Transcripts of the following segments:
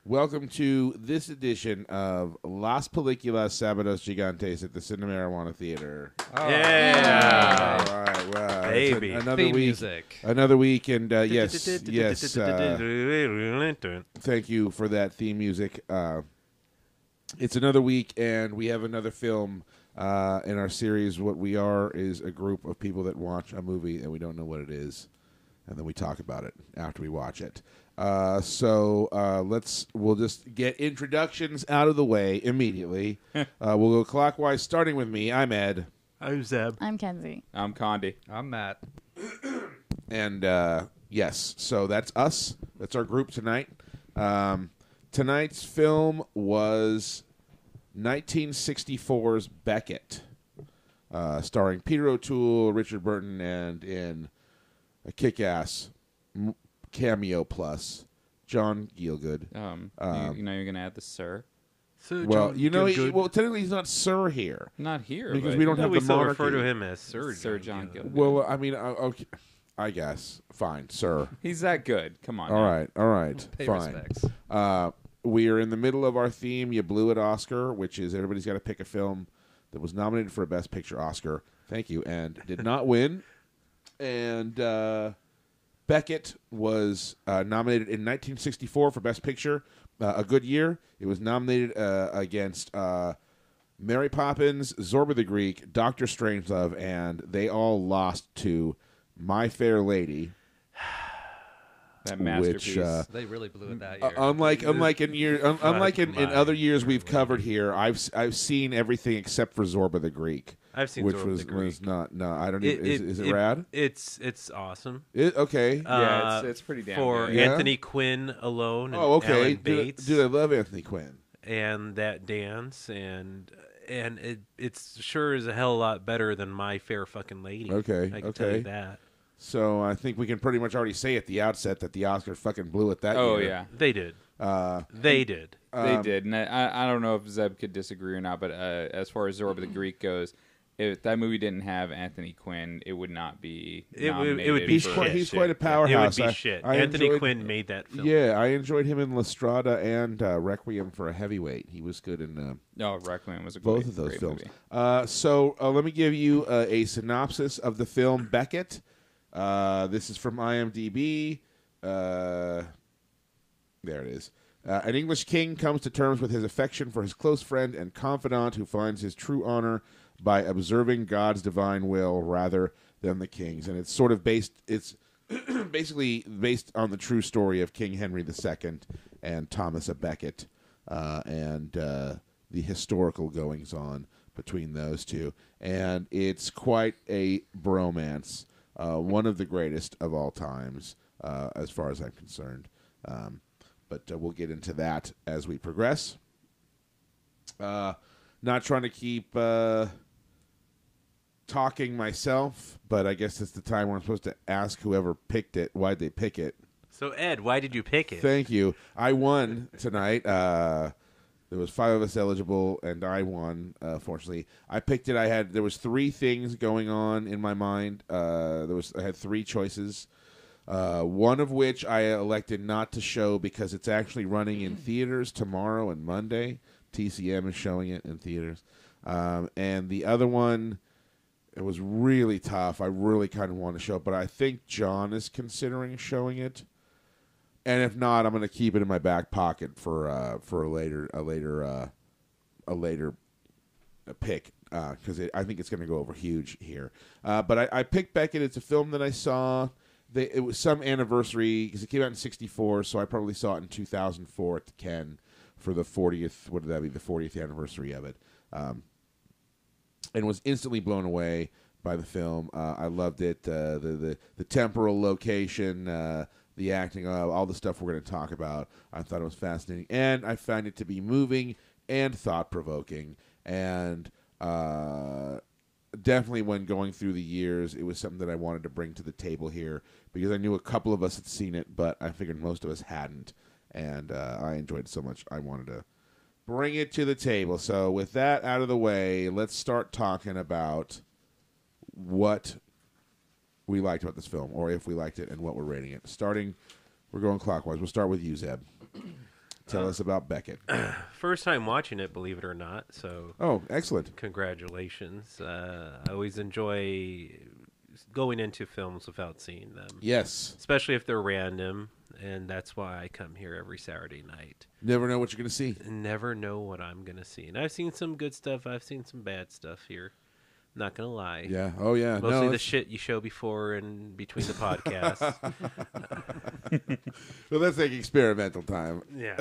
Welcome to this edition of Las Películas Sábados Gigantes at the Cinemarijuana Theatre. Oh. Yeah. All right. Well, baby. Another Theme week. Music. Another week, and yes. Thank you for that theme music. It's another week, and we have another film in our series. What we are is a group of people that watch a movie, and we don't know what it is, and then we talk about it after we watch it. We'll just get introductions out of the way immediately. We'll go clockwise, starting with me. I'm Ed. I'm Zeb. I'm Kenzie. I'm Condi. I'm Matt. And yes, so that's us. That's our group tonight. Tonight's film was 1964's Becket, starring Peter O'Toole, Richard Burton, and in a kick-ass cameo plus John Gielgud. You know you're gonna add the sir. So Well, John you know, Gielgud. technically he's not Sir here Not here because but we don't have we the still monarchy. refer to him as Sir John Gielgud. Well, I mean, okay, I guess fine, Sir. He's that good. Come on. All now. right, Pay fine. respects. We are in the middle of our theme. You blew it, Oscar, which is everybody's got to pick a film that was nominated for a Best Picture Oscar. Thank you, and did not win. And Becket was nominated in 1964 for Best Picture. A good year. It was nominated against Mary Poppins, Zorba the Greek, Dr. Strangelove, and they all lost to My Fair Lady. That masterpiece. Which, They really blew it that year. unlike in other years we've covered here, I've seen everything except for Zorba the Greek. I've seen which Zorba the Greek. was not. No, I don't. Is it rad? It's awesome. Okay. Yeah, it's pretty damn for good. Anthony Quinn alone. And Okay. Alan Bates, Dude, I love Anthony Quinn. and that dance, and it's sure is a hell of a lot better than My Fair Fucking Lady. Okay, I can tell okay. you that. So I think we can pretty much already say at the outset that the Oscars fucking blew it that Oh year. yeah, They did. They did. they did. And I don't know if Zeb could disagree or not, but as far as Zorba the Greek goes, if that movie didn't have Anthony Quinn, it would not be nominated. It would be for- shit. He's quite a powerhouse. It would I- be shit. I Anthony enjoyed- Quinn made that film. Yeah, I enjoyed him in La Strada and Requiem for a Heavyweight. He was good in No, Requiem was a both great, of those great films. movie. So let me give you a synopsis of the film Becket. This is from IMDb. There it is. An English king comes to terms with his affection for his close friend and confidant who finds his true honor by observing God's divine will rather than the king's. And it's sort of it's basically based on the true story of King Henry II and Thomas à Becket and the historical goings-on between those two. And it's quite a bromance, one of the greatest of all times, as far as I'm concerned. But we'll get into that as we progress. Not trying to keep talking myself, but I guess it's the time where I'm supposed to ask whoever picked it why'd they pick it. So Ed, why did you pick it? Thank you. I won tonight. There was 5 of us eligible, and I won. Fortunately, I picked it. There was 3 things going on in my mind. I had 3 choices. One of which I elected not to show because it's actually running in theaters tomorrow and Monday. TCM is showing it in theaters. And the other one, it was really tough. I really kind of want to show it, but I think John is considering showing it. And if not, I'm going to keep it in my back pocket for a later pick because I think it's going to go over huge here. But I picked Becket. It's a film that I saw. It was some anniversary because it came out in '64, so I probably saw it in 2004 at the Ken for the 40th. What did that be? The 40th anniversary of it, and was instantly blown away by the film. I loved it. The temporal location, the acting, all the stuff we're going to talk about. I thought it was fascinating, and I found it to be moving and thought provoking, and definitely when going through the years, it was something that I wanted to bring to the table here because I knew a couple of us had seen it, but I figured most of us hadn't, and I enjoyed it so much I wanted to bring it to the table. So with that out of the way, let's start talking about what we liked about this film, or if we liked it and what we're rating it. We're going clockwise. We'll start with you, Zeb. Tell us about Becket. First time watching it, believe it or not. So, Oh, excellent. congratulations. I always enjoy going into films without seeing them. Yes. Especially if they're random, and that's why I come here every Saturday night. Never know what you're going to see. Never know what I'm going to see. And I've seen some good stuff. I've seen some bad stuff here. Not going to lie. Yeah. Oh, yeah. Mostly no, the shit you show before and between the podcasts. Well, that's like experimental time. Yeah.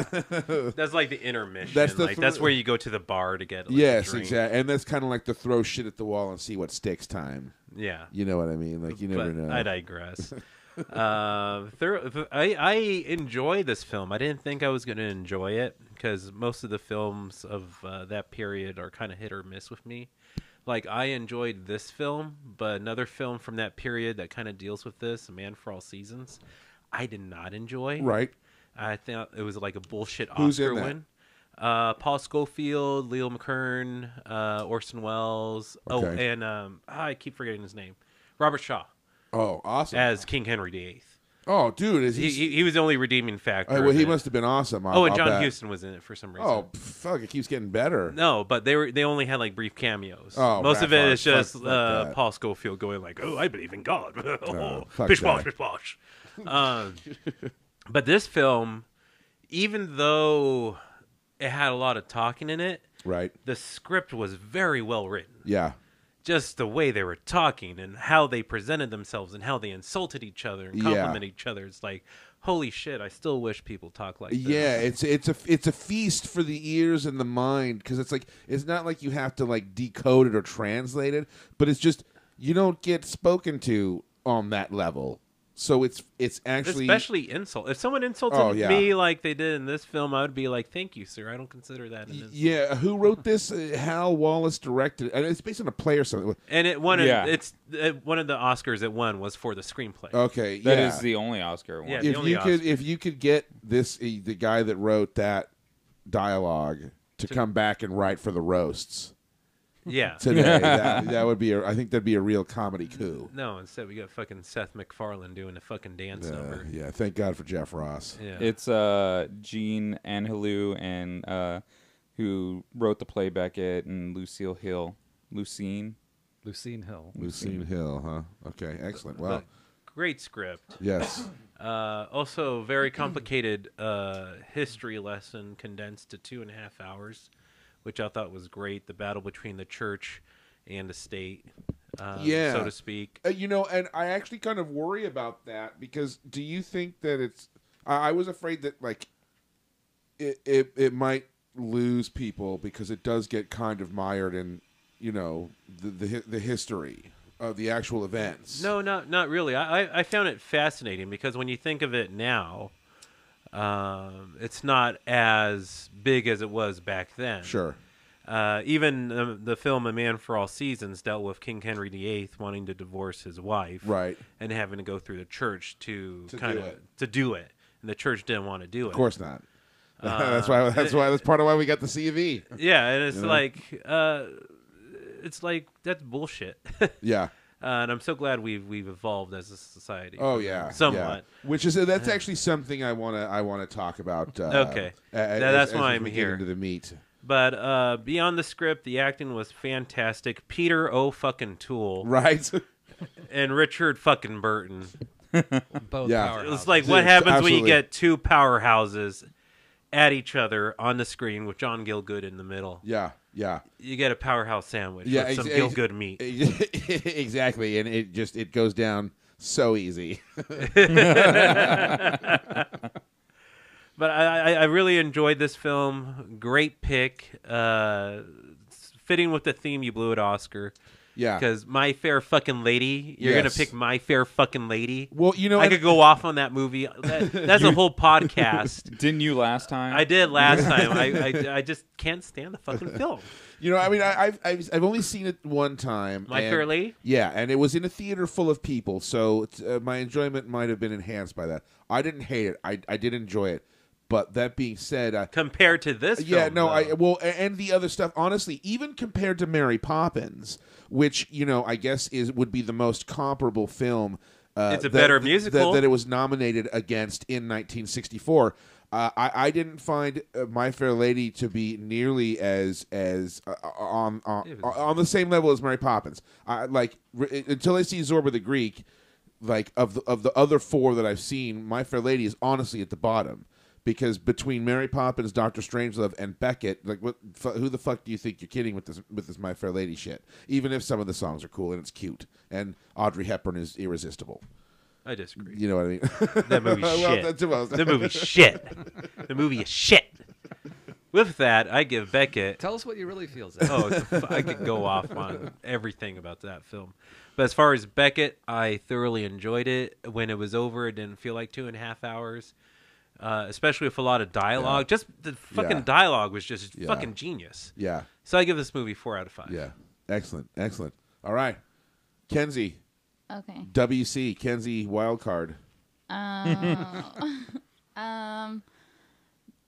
That's like the intermission. That's the that's where you go to the bar to get yes, a drink. exactly. And that's kind of like the throw shit at the wall and see what sticks time. Yeah. You know what I mean? Like, you never But know. I digress. I enjoy this film. I didn't think I was going to enjoy it because most of the films of that period are kind of hit or miss with me. Like, I enjoyed this film, but another film from that period that kind of deals with this, A Man for All Seasons, I did not enjoy. Right. I thought it was like a bullshit Who's Oscar in that? win. Paul Scofield, Leo McKern, Orson Welles. Okay. Oh, and I keep forgetting his name. Robert Shaw Oh, awesome. as King Henry VIII. Oh, dude. Is He was the only redeeming factor. well, of he it. must have been awesome. Oh, and I'll John bet. Huston was in it for some reason. Oh, fuck. It keeps getting better. No, but they only had like brief cameos. Oh, Most of it fuck, is just fuck that. Paul Scofield going like, "Oh, I believe in God." fuck Pish that. posh, pish posh. But this film, even though it had a lot of talking in it, Right. the script was very well written. Yeah. Just the way they were talking and how they presented themselves and how they insulted each other and complimented each other. It's like, holy shit! I still wish people talk like this. Yeah, it's a feast for the ears and the mind because it's like it's not like you have to like decode it or translate it, but it's just you don't get spoken to on that level. So it's actually Especially insult. If someone insulted yeah. me like they did in this film, I would be like, "Thank you, sir. I don't consider that an insult." yeah. Who wrote this? Hal Wallace directed. And it's based on a play or something. And it won. Yeah. It's one of the Oscars it won was for the screenplay. Okay, That yeah. is the only Oscar one. Yeah. the if only you could get this the guy that wrote that dialogue to come back and write for the roasts Yeah. today, that would be I think that'd be a real comedy coup. No, instead we got fucking Seth MacFarlane doing a fucking dance number. Yeah, thank God for Jeff Ross. Yeah. It's Jean Angelou and who wrote the play Becket and Lucille Hill. Lucine Hill. Lucine Hill, huh? Okay, excellent. Wow. But great script. Yes. Also, very complicated history lesson condensed to 2.5 hours, which I thought was great. The battle between the church and the state, Yeah. so to speak. And I actually kind of worry about that because do you think that it's? I was afraid that like it might lose people because it does get kind of mired in the history of the actual events. No, not really. I found it fascinating because when you think of it now, it's not as big as it was back then. Sure. Even the film A Man for All Seasons dealt with King Henry VIII wanting to divorce his wife, Right. and having to go through the church to do kind of it. to do it, and the church didn't want to do it. Of course not. That's part of why we got the CV. Yeah, and it's You know? like that's bullshit. Yeah. And I'm so glad we've evolved as a society. Oh yeah, somewhat. Yeah. Which is that's actually something I want to talk about. Okay. That's That's why I'm here. Into the meat. But beyond the script, the acting was fantastic. Peter O'Fucking-Toole Right. and Richard fucking Burton. Both Yeah. powerhouses. It's like Dude, what happens when absolutely. you get two powerhouses at each other on the screen with John Gielgud in the middle. Yeah. Yeah. You get a powerhouse sandwich Yeah, with some ex- Gielgud meat. Exactly, and it goes down so easy. But I really enjoyed this film. Great pick. Fitting with the theme you blew at Oscar. Yeah. Because My Fair Fucking Lady. You're going Yes. to pick My Fair Fucking Lady. Well, I could go off on that movie. That's a whole podcast. Didn't you last time? I did last time. I just can't stand the fucking film. I mean, I've only seen it one time. My Fair Lady? Yeah, and it was in a theater full of people, so my enjoyment might have been enhanced by that. I didn't hate it. I did enjoy it. But that being said, Compared to this yeah, film, no, though. and the other stuff. Honestly, even compared to Mary Poppins, which I guess would be the most comparable film. It's a better musical. that it was nominated against in 1964. I didn't find My Fair Lady to be nearly as on the same level as Mary Poppins. Until I see Zorba the Greek, like of the other four that I've seen, My Fair Lady is honestly at the bottom. Because between Mary Poppins, Dr. Strangelove, and Becket, like who the fuck do you think you're kidding with this My Fair Lady shit? Even if some of the songs are cool and it's cute, and Audrey Hepburn is irresistible. I disagree. You know what I mean? That movie's shit. The movie's shit. The movie is shit. With that, I give Becket. Tell us what you really feel, Zach. I could go off on everything about that film. But as far as Becket, I thoroughly enjoyed it. When it was over, it didn't feel like 2.5 hours. Especially with a lot of dialogue. Yeah. Just the fucking dialogue was just fucking genius. Yeah. So I give this movie 4 out of 5. Yeah. Excellent. All right. Kenzie. Okay. WC. Kenzie Wildcard.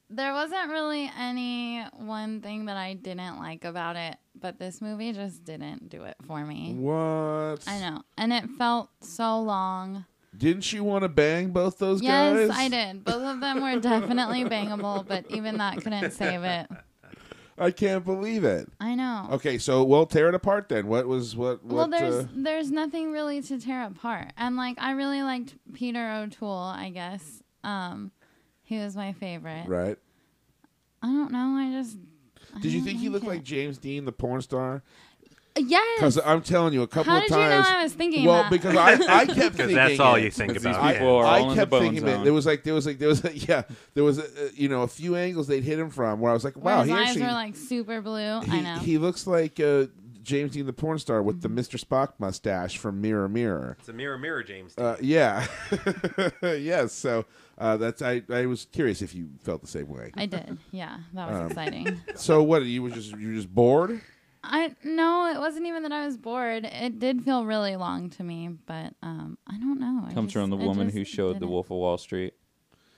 There wasn't really any one thing that I didn't like about it, but this movie just didn't do it for me. What? I know. And it felt so long. Didn't you want to bang both those Yes, guys? I did. Both of them were definitely bangable, but even that couldn't save it. I can't believe it. I know. Okay, so we'll tear it apart then. What? Well, there's nothing really to tear apart. And like I really liked Peter O'Toole, I guess. He was my favorite. Right. I don't know. Did you think he looked like James Dean, the porn star? Yes. Because I'm telling you, a couple How of did times. you know I was thinking well, that? because I kept thinking. Because that's all it. you think about. These people are all I in kept the bone thinking zone. there was a few angles they'd hit him from where I was like, wow, His he eyes actually were like super blue. I know. he looks like James Dean, the porn star, with the Mr. Spock mustache from Mirror Mirror. It's a mirror, James. Yeah. Yes. So that's I was curious if you felt the same way. I did. Yeah, that was exciting. So what? You were just bored? No, it wasn't even that I was bored. It did feel really long to me, but I don't know. Comes from the woman who showed The Wolf of Wall Street.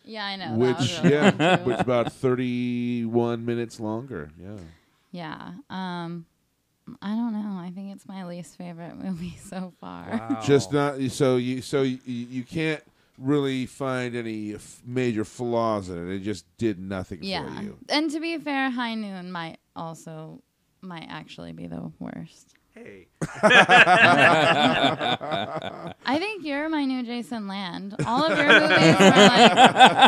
Yeah, I know. Which that was really long, too. which about 31 minutes longer. Yeah. Yeah. I don't know. I think it's my least favorite movie so far. Wow. Just not so you can't really find any major flaws in it. It just did nothing for you. And to be fair, High Noon might actually be the worst. Hey. I think you're my new Jason Land. All of your movies are like,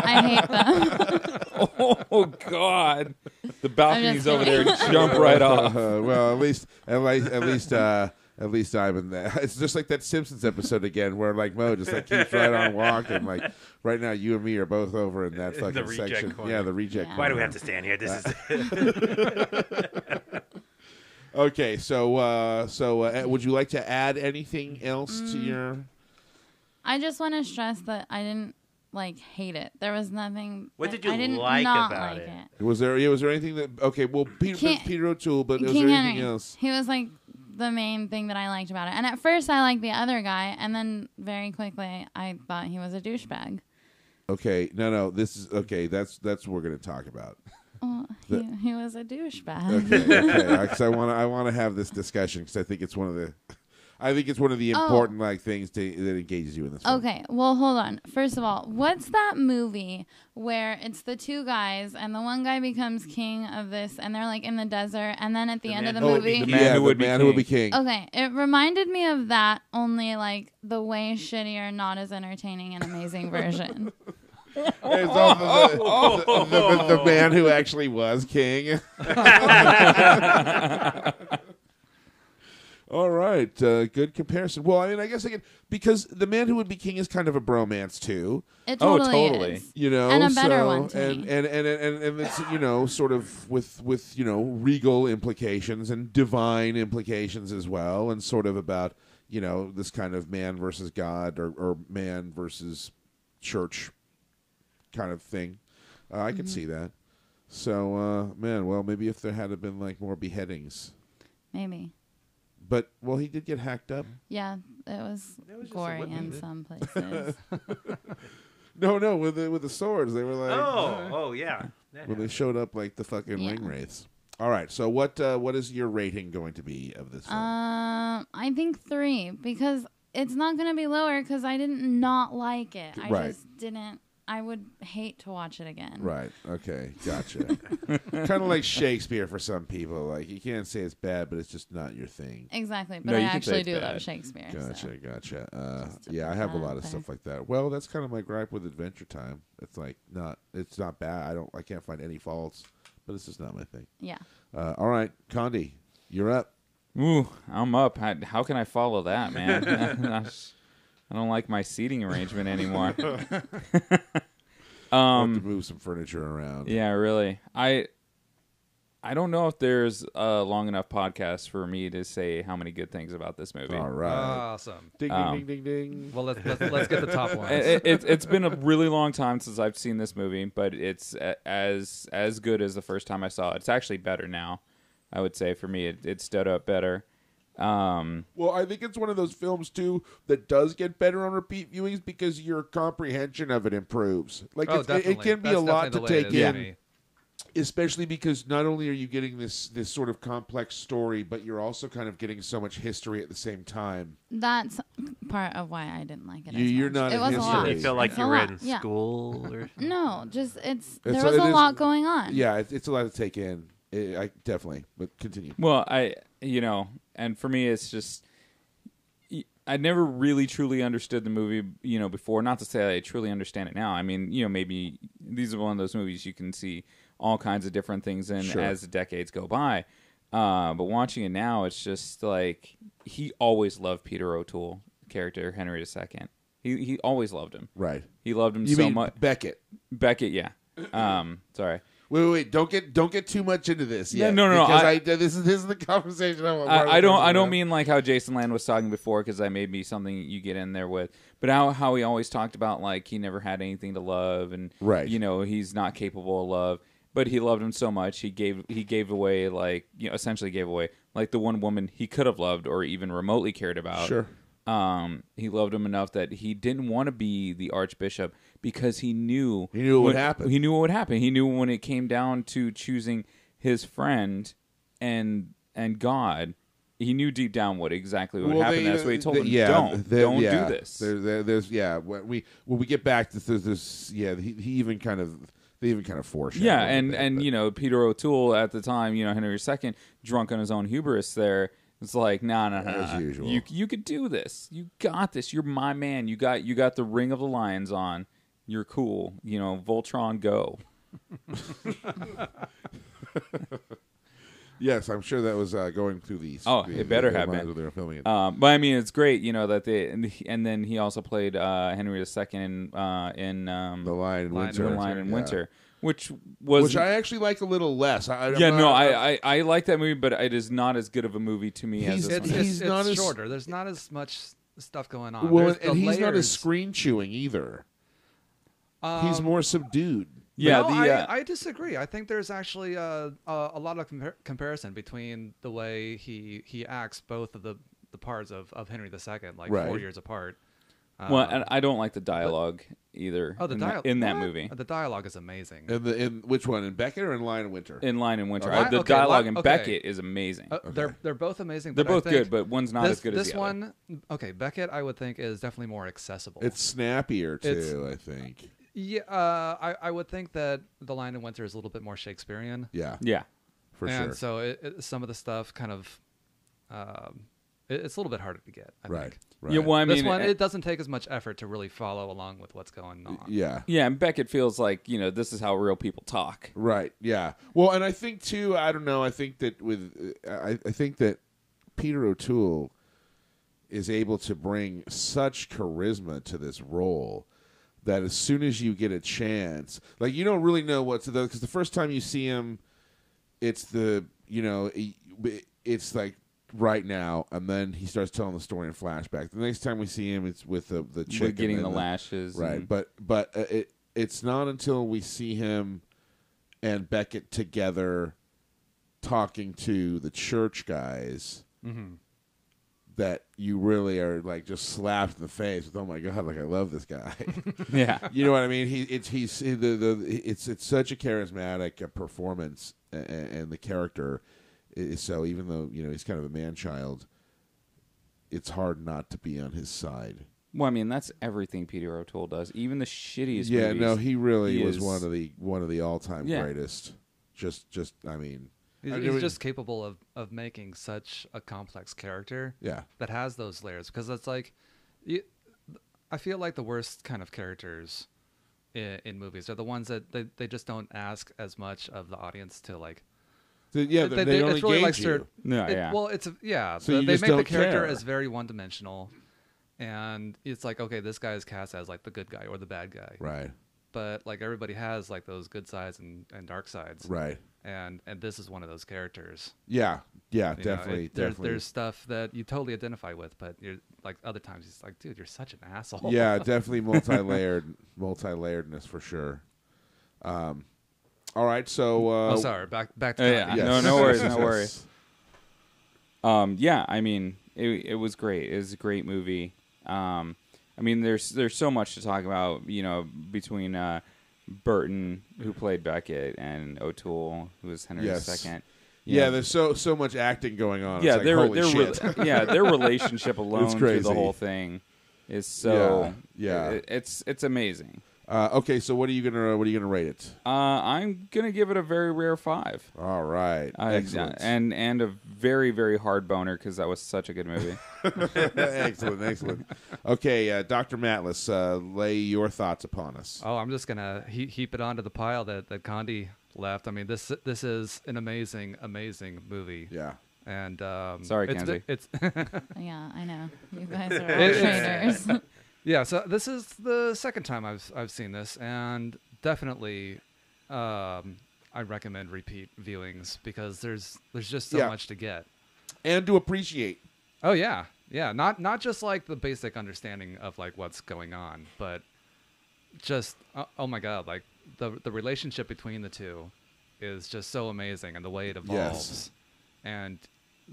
I hate them. Oh God! The balcony's over there. kidding. Jump right off. Well, at least I'm in that. It's just like that Simpsons episode again, where like Mo just like keeps right on walking. Like right now, you and me are both over in that fucking reject section. corner. Yeah, the reject. Yeah. Why do we corner. have to stand here? This is. Okay, so would you like to add anything else to your? I just want to stress that I didn't hate it. There was nothing. What did you I didn't like not about like it? Was there anything that? Okay, well, Peter O'Toole, but was King there anything Henry. else? He was like the main thing that I liked about it. And at first, I liked the other guy, and then very quickly, I thought he was a douchebag. Okay, no, this is okay. That's what we're gonna talk about. Well, he was a douchebag. Okay, because I want to have this discussion because I think it's one of the important things that engages you in this film. Okay, well, hold on. First of all, what's that movie where it's the two guys and the one guy becomes king of this and they're like in the desert and then at the end of the movie... The Man Who Would Be King. Okay, it reminded me of that, only like the way shittier, not as entertaining and amazing version. It's also the man who actually was king. All right, good comparison. Well, I mean, I guess because the Man Who Would Be King is kind of a bromance too. It totally is. You know, and a better one to and, me. and it's sort of with regal implications and divine implications as well, and sort of about this kind of man versus God or man versus church kind of thing. I could see that. So, maybe if there had been more beheadings. Maybe. But, he did get hacked up. Yeah, it was gory in some places. No, with the swords. They were like... Oh, yeah. When they showed up like the fucking ring wraiths. All right, so what is your rating going to be of this film? I think 3, because it's not going to be lower because I didn't not like it. I Right. just didn't... I would hate to watch it again. Right. Okay. Gotcha. Kind of like Shakespeare for some people. Like you can't say it's bad, but it's just not your thing. Exactly. But No, I you can say actually it's do bad. love Shakespeare. Gotcha. So. Gotcha. Just to Yeah, I put have a that lot out of there. stuff like that. Well, that's kind of my gripe with Adventure Time. It's like it's not bad. I can't find any faults, but it's just not my thing. Yeah. All right, Condi, you're up. Ooh, I'm up. How can I follow that, man? I don't like my seating arrangement anymore. I'll have to move some furniture around. Yeah, really. I don't know if there's a long enough podcast for me to say how many good things about this movie. All right. Awesome. Ding, ding, ding, ding, ding. Well, let's get the top ones. It's been a really long time since I've seen this movie, but it's as good as the first time I saw it. It's actually better now, I would say. For me, it stood up better. Well, I think it's one of those films too that does get better on repeat viewings because your comprehension of it improves. Like it can be That's a lot definitely to the way take it is in. for me. Especially because not only are you getting this sort of complex story, but you're also kind of getting so much history at the same time. That's part of why I didn't like it. You're as much. not It in was a history. lot. You feel like It's you a were lot, in yeah. school or No, just there It was a is- lot going on. Yeah, it's a lot to take in. I definitely, but continue. Well, and for me, it's just I never really truly understood the movie, before. Not to say I truly understand it now. I mean, maybe these are one of those movies you can see all kinds of different things in Sure. as the decades go by. But watching it now, it's just like he always loved Peter O'Toole character, Henry II. He always loved him. Right. He loved him You so mean much. Becket? Becket, yeah. Sorry. Wait! Don't get too much into this. Yet, No. Because this is the conversation. I don't mean like how Jason Land was talking before, because that may be something you get in there with, but how he always talked about like he never had anything to love, and Right. He's not capable of love, but he loved him so much he gave away, like, essentially gave away like the one woman he could have loved or even remotely cared about. Sure. He loved him enough that he didn't want to be the archbishop because he knew He knew what would happen. He knew what would happen. He knew when it came down to choosing his friend and God, he knew deep down what exactly would happen. That's why he told him, don't do this. There's when we get back to this, yeah, they even kind of foreshadowed. Yeah, it a bit, and Peter O'Toole at the time, Henry II, drunk on his own hubris there. It's like, no. As usual. You could do this. You got this. You're my man. You got the Ring of the Lions on. You're cool. Voltron, go. Yes, I'm sure that was going through these. Oh, it better have been. when they were filming it. But I mean, it's great, that they and then he also played Henry II in The Lion in Winter. The Lion in Yeah. Winter, which was Which I actually like a little less. I like that movie, but it is not as good of a me as He's- this one. He's not it's as- shorter. There's not as much stuff going on. Well, There's and the he's not as layers. screen chewing either. He's more subdued. Yeah, No, the I disagree. I think there's actually a lot of comparison between the way he acts both of the parts of Henry II, like Right. 4 years apart. well, and I don't like the dialogue either. Oh, the in dialogue in that movie. The dialogue is amazing. In which one? In Becket or in Lion in Winter? In Lion in Winter, Okay. the Okay, dialogue in okay. Becket is amazing. They're both amazing. They're but I both think good, but one's not as good as this the other. one. Okay, Becket, I would think is definitely more accessible. It's snappier too. It's- I think. Yeah, I would think that The Lion in Winter is a little bit more Shakespearean. Yeah, Yeah. for and sure. so some of the stuff kind of, it's a little bit harder to get. I Right. think. Right. Yeah. Well, I mean, This one, it doesn't take as much effort to really follow along with what's going on. Yeah. yeah, and Beckett feels like this is how real people talk. Right. Yeah. Well, and I think too. I don't know. I think that I think that Peter O'Toole is able to bring such charisma to this role that as soon as you get a chance, like you don't really know what to do, because the first time you see him, it's it's like right now, and then he starts telling the story in flashback. The next time we see him, it's with the chick With getting and the then lashes. right? and- But it's not until we see him and Becket together talking to the church guys that you really are like just slapped in the face with, oh my god, like I love this guy. yeah. You know what I mean? It's such a charismatic performance, and the character is so, even though he's kind of a man child, it's hard not to be on his side. Well, I mean, that's everything Peter O'Toole does. Even the shittiest Yeah, movies. no, he really was is- one of the all-time Yeah. greatest. Just I mean, He's just capable of making such a complex character yeah. that has those layers. Because it's like, I feel like the worst kind of characters in movies are the ones that they just don't ask as much of the audience to like. Yeah, they don't it's really like engage you. No, yeah. Well, it's So you they just make the don't character care. as very one-dimensional, and it's like, okay, this guy is cast as like the good guy or the bad guy, Right, but like everybody has like those good sides and dark sides, right. and this is one of those characters. Yeah, yeah, You know, definitely, definitely. There's stuff that you totally identify with, but you're like other times it's like, dude, you're such an asshole. Yeah, definitely multi-layeredness for sure. All right, so Oh, sorry. Back to Yeah. Condi. yes. No worries, Yes, no yes. worries. Yeah, I mean, it was great. It was a great movie. I mean, there's so much to talk about, you know, between Burton, who played Becket, and O'Toole, who was Henry Yes. II. Yeah, there's so much acting going on. Yeah, It's like, holy shit. their relationship alone through crazy. the whole thing is so Yeah. it's amazing. Okay, so what are you gonna rate it? I'm gonna give it a very rare 5. All right, excellent, and a very, very hard boner because that was such a good movie. excellent. Okay, Dr. Matlis, lay your thoughts upon us. Oh, I'm just gonna heap it onto the pile that Condi left. I mean, this is an amazing movie. Yeah, And Sorry, it's, Kenzie. It's Yeah, I know. You guys are all traitors. yeah. So this is the second time I've seen this, and definitely, I recommend repeat viewings because there's just so much to get. and to appreciate. Oh yeah. Not just like the basic understanding of like what's going on, but just oh my god, like the relationship between the two is just so amazing, and the way it evolves. And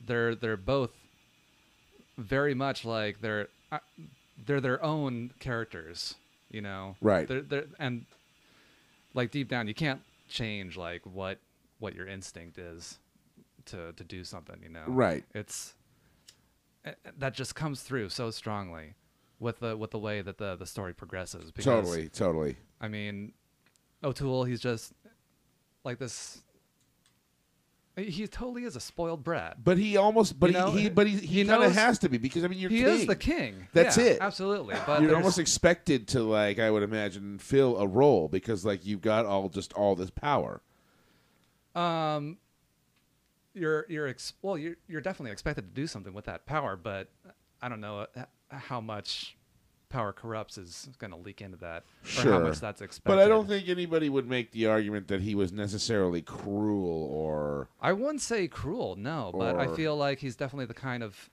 they're both very much like they're their own characters, you know. Right. They're and like deep down, you can't change like what your instinct is to do something, you know. Right. It's that just comes through so strongly with the way that the story progresses. Because, Totally. I mean, O'Toole, he's just like this. He totally is a spoiled brat. But he almost, but You know, he kind of knows- has to be because I mean you're He king. is the king. That's Yeah, it. Absolutely. But You're there's- almost expected to, like, I would imagine, fill a role because like you've got all this power. you're definitely expected to do something with that power, but I don't know how much power corrupts is going to leak into that, or how much that's expected. But I don't think anybody would make the argument that he was necessarily cruel or I wouldn't say cruel, no, but I Or- feel like he's definitely the kind of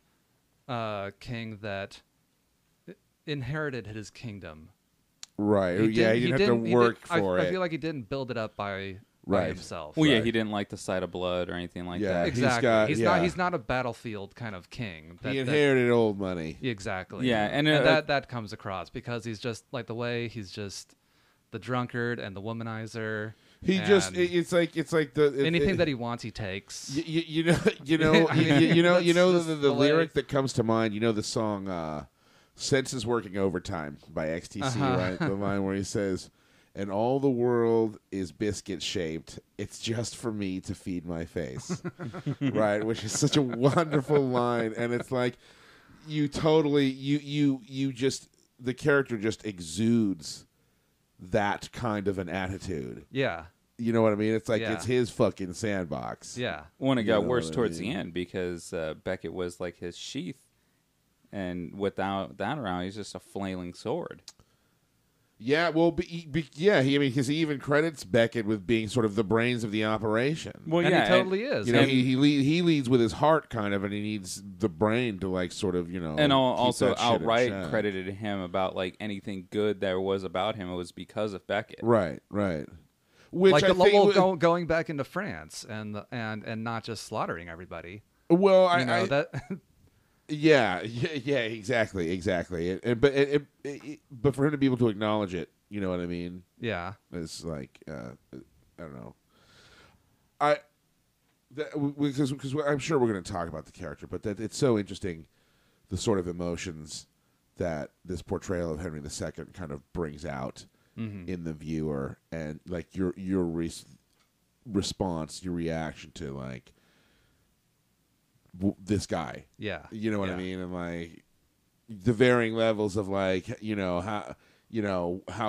king that inherited his kingdom. right. He didn't have to work for it. I feel like he didn't build it up by Right. himself. Well, yeah, Right. he didn't like the sight of blood or anything like Yeah. that. Exactly. He's He's got- not a battlefield kind of king. He inherited old money. Exactly. Yeah, and, that comes across because he's just like the way he's just the drunkard and the womanizer. He and just it's like anything that he wants, he takes. you know I mean, that's just the the way- lyric that comes to mind. You know the song "Senses Working Overtime" by XTC, right? The line where he says, "And all the world is biscuit shaped. It's just for me to feed my face," right? Which is such a wonderful line, and it's like you totally you just the character just exudes that kind of an attitude. Yeah. You know what I mean? It's like Yeah. it's his fucking sandbox. Yeah. When it You got know worse what I towards mean. the end because Becket was like his sheath, and without that around, he's just a flailing sword. Yeah, well, because he even credits Becket with being sort of the brains of the operation. Well, And yeah, he totally is. You know, And- he leads with his heart, kind of, and he needs the brain to like sort of, you know, and keep also that shit in outright check. credited him about like anything good there was about him. It was because of Becket. Right. Which like I think, going back into France and not just slaughtering everybody. well, You know that. yeah, exactly, but for him to be able to acknowledge it, you know what I mean? Yeah. It's like I don't know. Because I'm sure we're going to talk about the character, but that it's so interesting, the sort of emotions that this portrayal of Henry II kind of brings out in the viewer, and like your response, your reaction to like this guy. Yeah. You know what I mean? And like the varying levels of like, how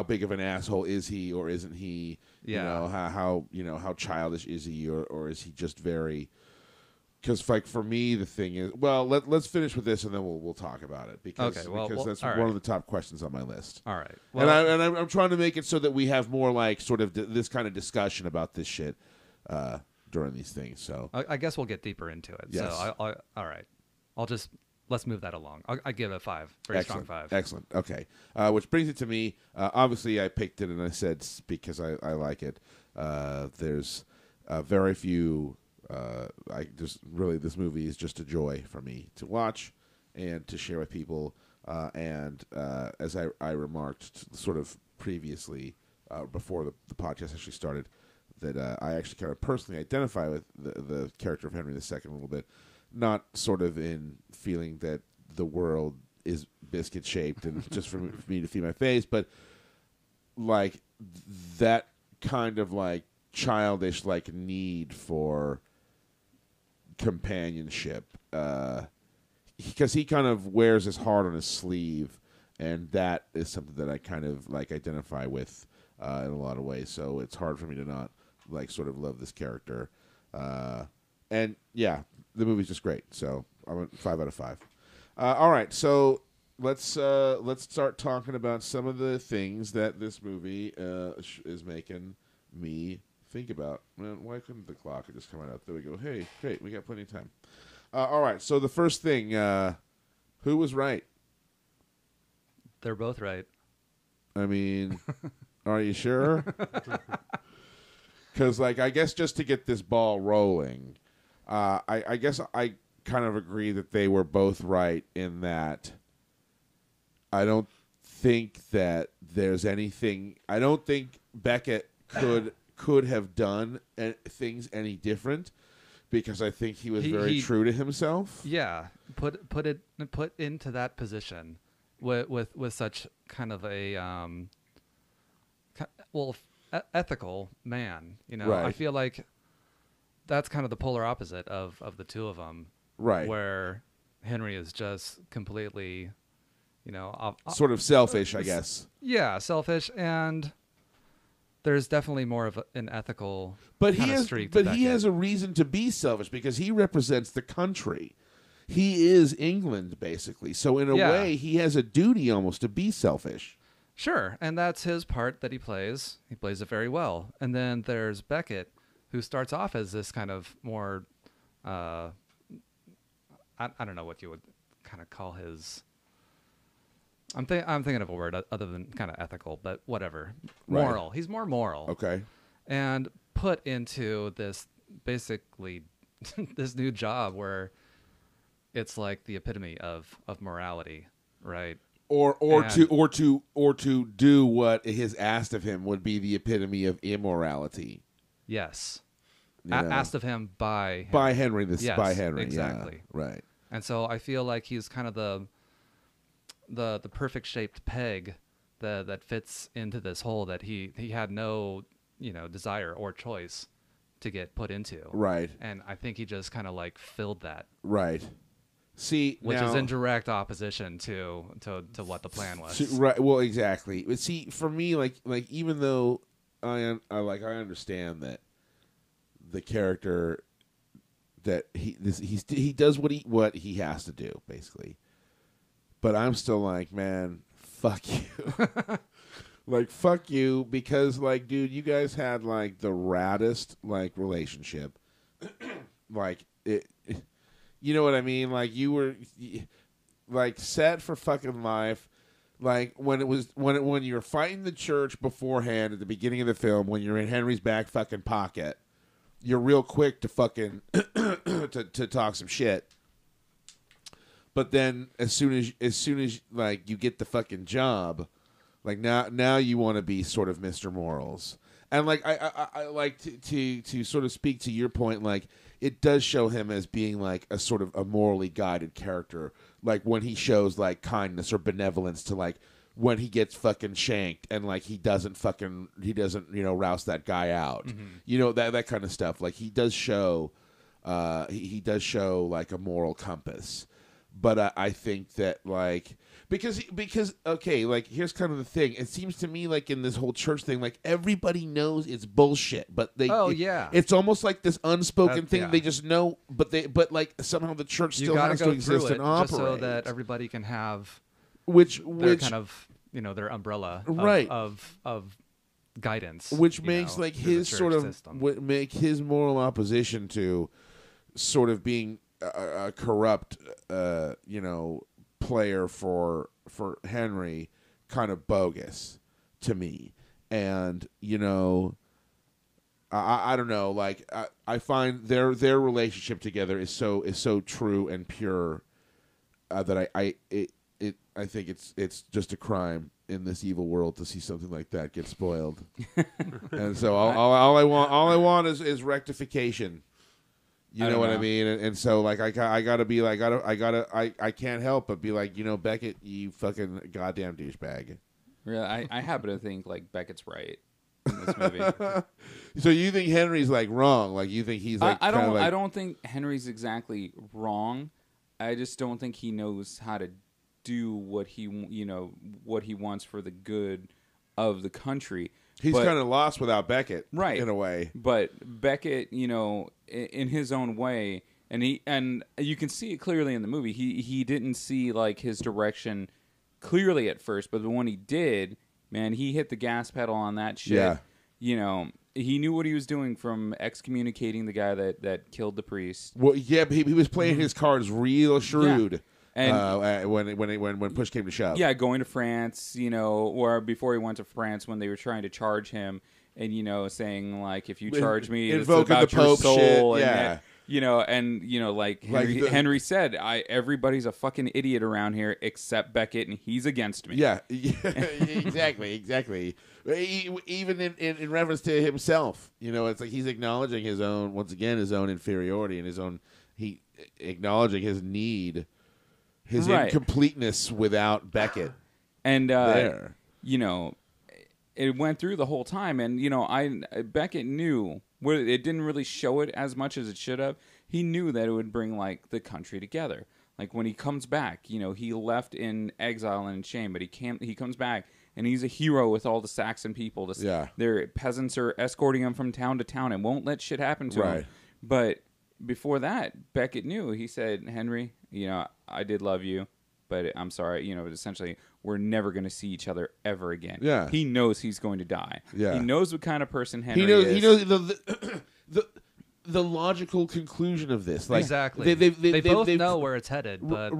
big of an asshole is he or isn't he? Yeah. How childish is he, or is he just very? Because like for me, the thing is, well, let's finish with this and then we'll talk about it because that's one of the top questions on my list. All right. Well, and I'm trying to make it so that we have more like sort of this kind of discussion about this shit during these things. So I guess we'll get deeper into it. Yes. So all right. Let's move that along. I give it a 5. Very excellent, strong 5. Excellent. Okay. Which brings it to me. Obviously, I picked it and I said because I like it. There's very few. This movie is just a joy for me to watch and to share with people. And as I remarked sort of previously before the podcast actually started, that I actually kind of personally identify with the character of Henry II a little bit, not sort of in feeling that the world is biscuit shaped and just for me to feed my face, but like that kind of like childish like need for companionship, because he kind of wears his heart on his sleeve, and that is something that I kind of like identify with in a lot of ways. So it's hard for me to not like sort of love this character. And yeah, the movie's just great. So I'm at 5 out of 5. All right, so let's start talking about some of the things that this movie is making me think about. Man, why couldn't the clock just come out? There we go. Hey, great, we got plenty of time. All right, so the first thing, who was right? They're both right. I mean, are you sure? Because, like, I guess just to get this ball rolling, I guess I kind of agree that they were both right in that I don't think that there's anything. I don't think Becket could have done things any different, because I think he was very true to himself. Yeah, put into that position with such kind of a ethical man. Right. I feel like that's kind of the polar opposite of the two of them. Right. Where Henry is just completely, sort of selfish, I guess. Yeah, selfish, and there's definitely more of an ethical streak to But he has a reason to be selfish, because he represents the country. He is England, basically. So in a way, he has a duty almost to be selfish. Sure, and that's his part that he plays. He plays it very well. And then there's Becket, who starts off as this kind of more, I don't know what you would kind of call his... I'm thinking of a word other than kind of ethical, but whatever. Moral. Right. He's more moral. Okay. And put into this basically this new job where it's like the epitome of morality, right? Or to do what is asked of him would be the epitome of immorality. Yes. Asked of him by Henry. By Henry. Exactly. Yeah, right. And so I feel like he's kind of the perfect shaped peg that fits into this hole that he had no desire or choice to get put into. Right. And I think he just kind of like filled that. Right. See, which is in direct opposition to what the plan was. Right. Well, exactly. But see, for me, like even though I understand that the character that he does what he has to do, basically. But I'm still like, man, fuck you. Like, fuck you, because, like, dude, you guys had, like, the raddest, like, relationship. Like, you know what I mean? Like, you were, like, set for fucking life. Like, when you were fighting the church beforehand at the beginning of the film, when you're in Henry's back fucking pocket, you're real quick to fucking, to talk some shit. But then, as soon as like you get the fucking job, like now you want to be sort of Mr. Morals, And like I like to sort of speak to your point, like it does show him as being like a sort of a morally guided character, like when he shows like kindness or benevolence to like when he gets fucking shanked and like he doesn't rouse that guy out, that kind of stuff. Like he does show he does show like a moral compass. But I think that like because okay, like here's kind of the thing. It seems to me like in this whole church thing, like everybody knows it's bullshit, but it's almost like this unspoken thing. They just know, but like somehow the church still has to exist and operate, just so that everybody can have which kind of their umbrella of guidance, which makes like his sort of make his moral opposition to sort of being a corrupt player for Henry kind of bogus to me. And I don't know, like I find their relationship together is so true and pure that I think it's just a crime in this evil world to see something like that get spoiled. And so all I want is rectification. You know what I mean? And so like I gotta be like I can't help but be like, Becket, you fucking goddamn douchebag. Really, I happen to think like Beckett's right in this movie. So you think Henry's like wrong? Like you think he's like I don't think Henry's exactly wrong. I just don't think he knows how to do what he wants for the good of the country. He's kind of lost without Becket, right? In a way, but Becket, in his own way, and you can see it clearly in the movie. He didn't see like his direction clearly at first, but when he did, man, he hit the gas pedal on that shit. Yeah. He knew what he was doing from excommunicating the guy that killed the priest. Well, yeah, but he was playing his cards real shrewd. Yeah. And when push came to shove, going to France, or before he went to France, when they were trying to charge him, and saying like, if you charge me, it's about the your soul, shit. Henry said, everybody's a fucking idiot around here except Becket, and he's against me. Yeah, exactly. Even in reference to himself, it's like he's acknowledging his own inferiority and he acknowledging his need. His incompleteness without Becket. And, it went through the whole time. And, Becket knew, it didn't really show it as much as it should have. He knew that it would bring, like, the country together. Like, when he comes back, he left in exile and in shame, but he comes back, and he's a hero with all the Saxon people. Their peasants are escorting him from town to town and won't let shit happen to him. But before that, Becket knew. He said, Henry, I did love you, but I'm sorry. Essentially, we're never going to see each other ever again. Yeah. He knows he's going to die. Yeah. He knows what kind of person Henry is. He knows the logical conclusion of this. Like, exactly. They both know where it's headed, but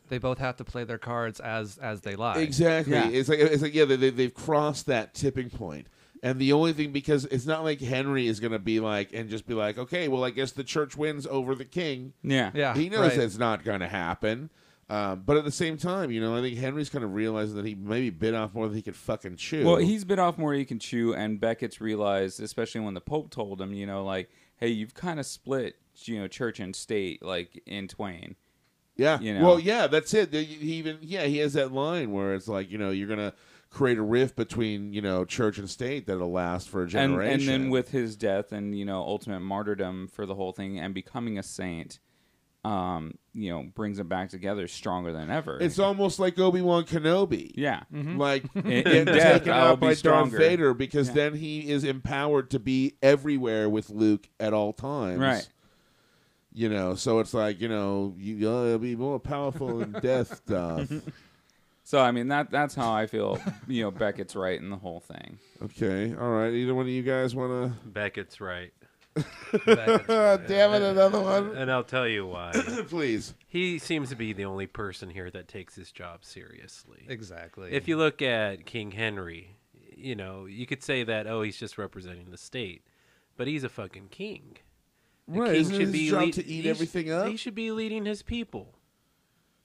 they both have to play their cards as they lie. Exactly. Yeah. It's like they've crossed that tipping point. And the only thing, because it's not like Henry is going to be like, and just be like, okay, well, I guess the church wins over the king. Yeah. He knows that's not going to happen. But at the same time, I think Henry's kind of realizing that he maybe bit off more than he could fucking chew. Well, he's bit off more than he can chew, and Beckett's realized, especially when the Pope told him, like, hey, you've kind of split, church and state, like, in twain. Yeah. Well, yeah, that's it. He has that line where it's like, you're going to create a rift between, church and state that'll last for a generation. And then with his death and, ultimate martyrdom for the whole thing and becoming a saint, brings them back together stronger than ever. It's almost like Obi-Wan Kenobi. Yeah. Mm-hmm. Like, in death, taken out by Darth Vader, because then he is empowered to be everywhere with Luke at all times. Right. So it's like, you'll be more powerful in death stuff. So, I mean, that's how I feel, Beckett's right in the whole thing. Okay. All right. Either one of you guys want to? Beckett's right. Damn it, another one. And I'll tell you why. Please. He seems to be the only person here that takes his job seriously. Exactly. If you look at King Henry, you could say that, he's just representing the state. But he's a fucking king. Right. Isn't his job to eat everything up? He should be leading his people.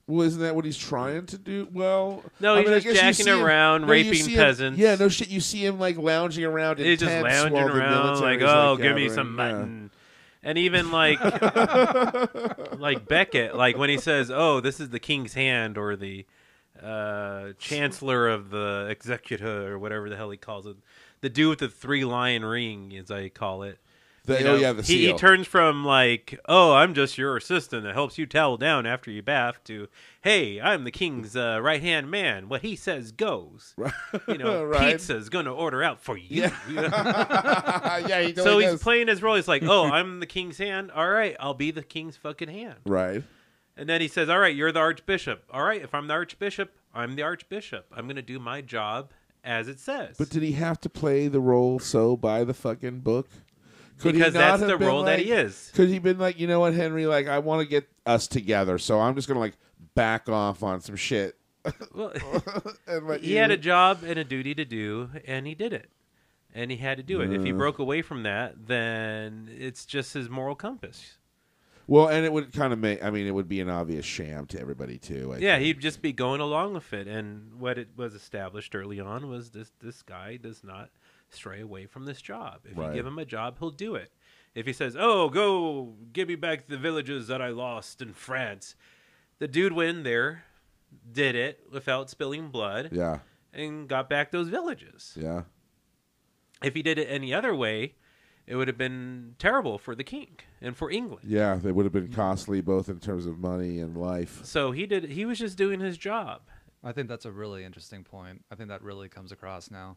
Well, isn't that what he's trying to do? Well, No, I he's mean, I just guess you jacking see him- around, no, you raping see him- peasants. Yeah, no shit. You see him like lounging around in He's just tents lounging while the around like, military's, oh, like, give me gathering. some Yeah. mutton. And even like like Becket, like when he says, "Oh, this is the king's hand," or the chancellor of the executor, or whatever the hell he calls it, the dude with the 3-lion ring, as I call it. The, You know, the he seal. turns from like, "Oh, I'm just your assistant that helps you towel down after you bath," to, "Hey, I'm the king's right hand man. What he says goes." You know, Right. pizza's gonna order out for you. Yeah. Yeah, he So totally he's does. playing his role. He's like, "Oh, I'm the king's hand. All right, I'll be the king's fucking hand." Right. And then he says, "All right, you're the archbishop. All right, if I'm the archbishop, I'm the archbishop. I'm gonna do my job as it says." But did he have to play the role so by the fucking book? Could he because not that's have the been role that he like- is. Could he been like, you know what, Henry? Like, I want to get us together, so I'm just gonna like back off on some shit. Well, And let he you- had a job and a duty to do, and he did it. And he had to do it. If he broke away from that, then it's just his moral compass. Well, and it would kind of make. I mean, it would be an obvious sham to everybody too. I Yeah, think. he'd just be going along with it. And what it was established early on was this guy does not stray away from this job. If Right. you give him a job, he'll do it. If he says, "Oh, go give me back the villages that I lost in France," the dude went in there, did it without spilling blood, Yeah. and got back those villages. Yeah. If he did it any other way, it would have been terrible for the king and for England. Yeah. They would have been costly both in terms of money and life. So he was just doing his job. I think that's a really interesting point. I think that really comes across now.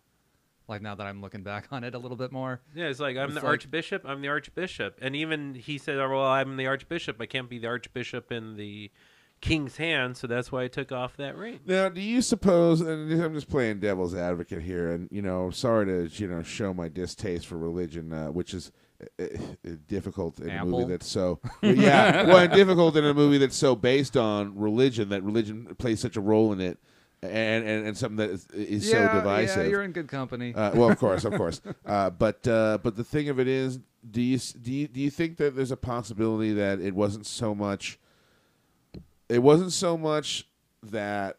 Like now that I'm looking back on it a little bit more. Yeah, it's like, I'm It's the like- archbishop, I'm the archbishop. And even he said, "Oh, well, I'm the archbishop. I can't be the archbishop in the king's hand, so that's why I took off that ring." Now, do you suppose? And I'm just playing devil's advocate here, and sorry to show my distaste for religion, which is difficult in a Ample. movie that's so and difficult in a movie that's so based on religion that religion plays such a role in it, and something that is so divisive. Yeah, you're in good company. Well, of course. But the thing of it is, do you think that there's a possibility that it wasn't so much that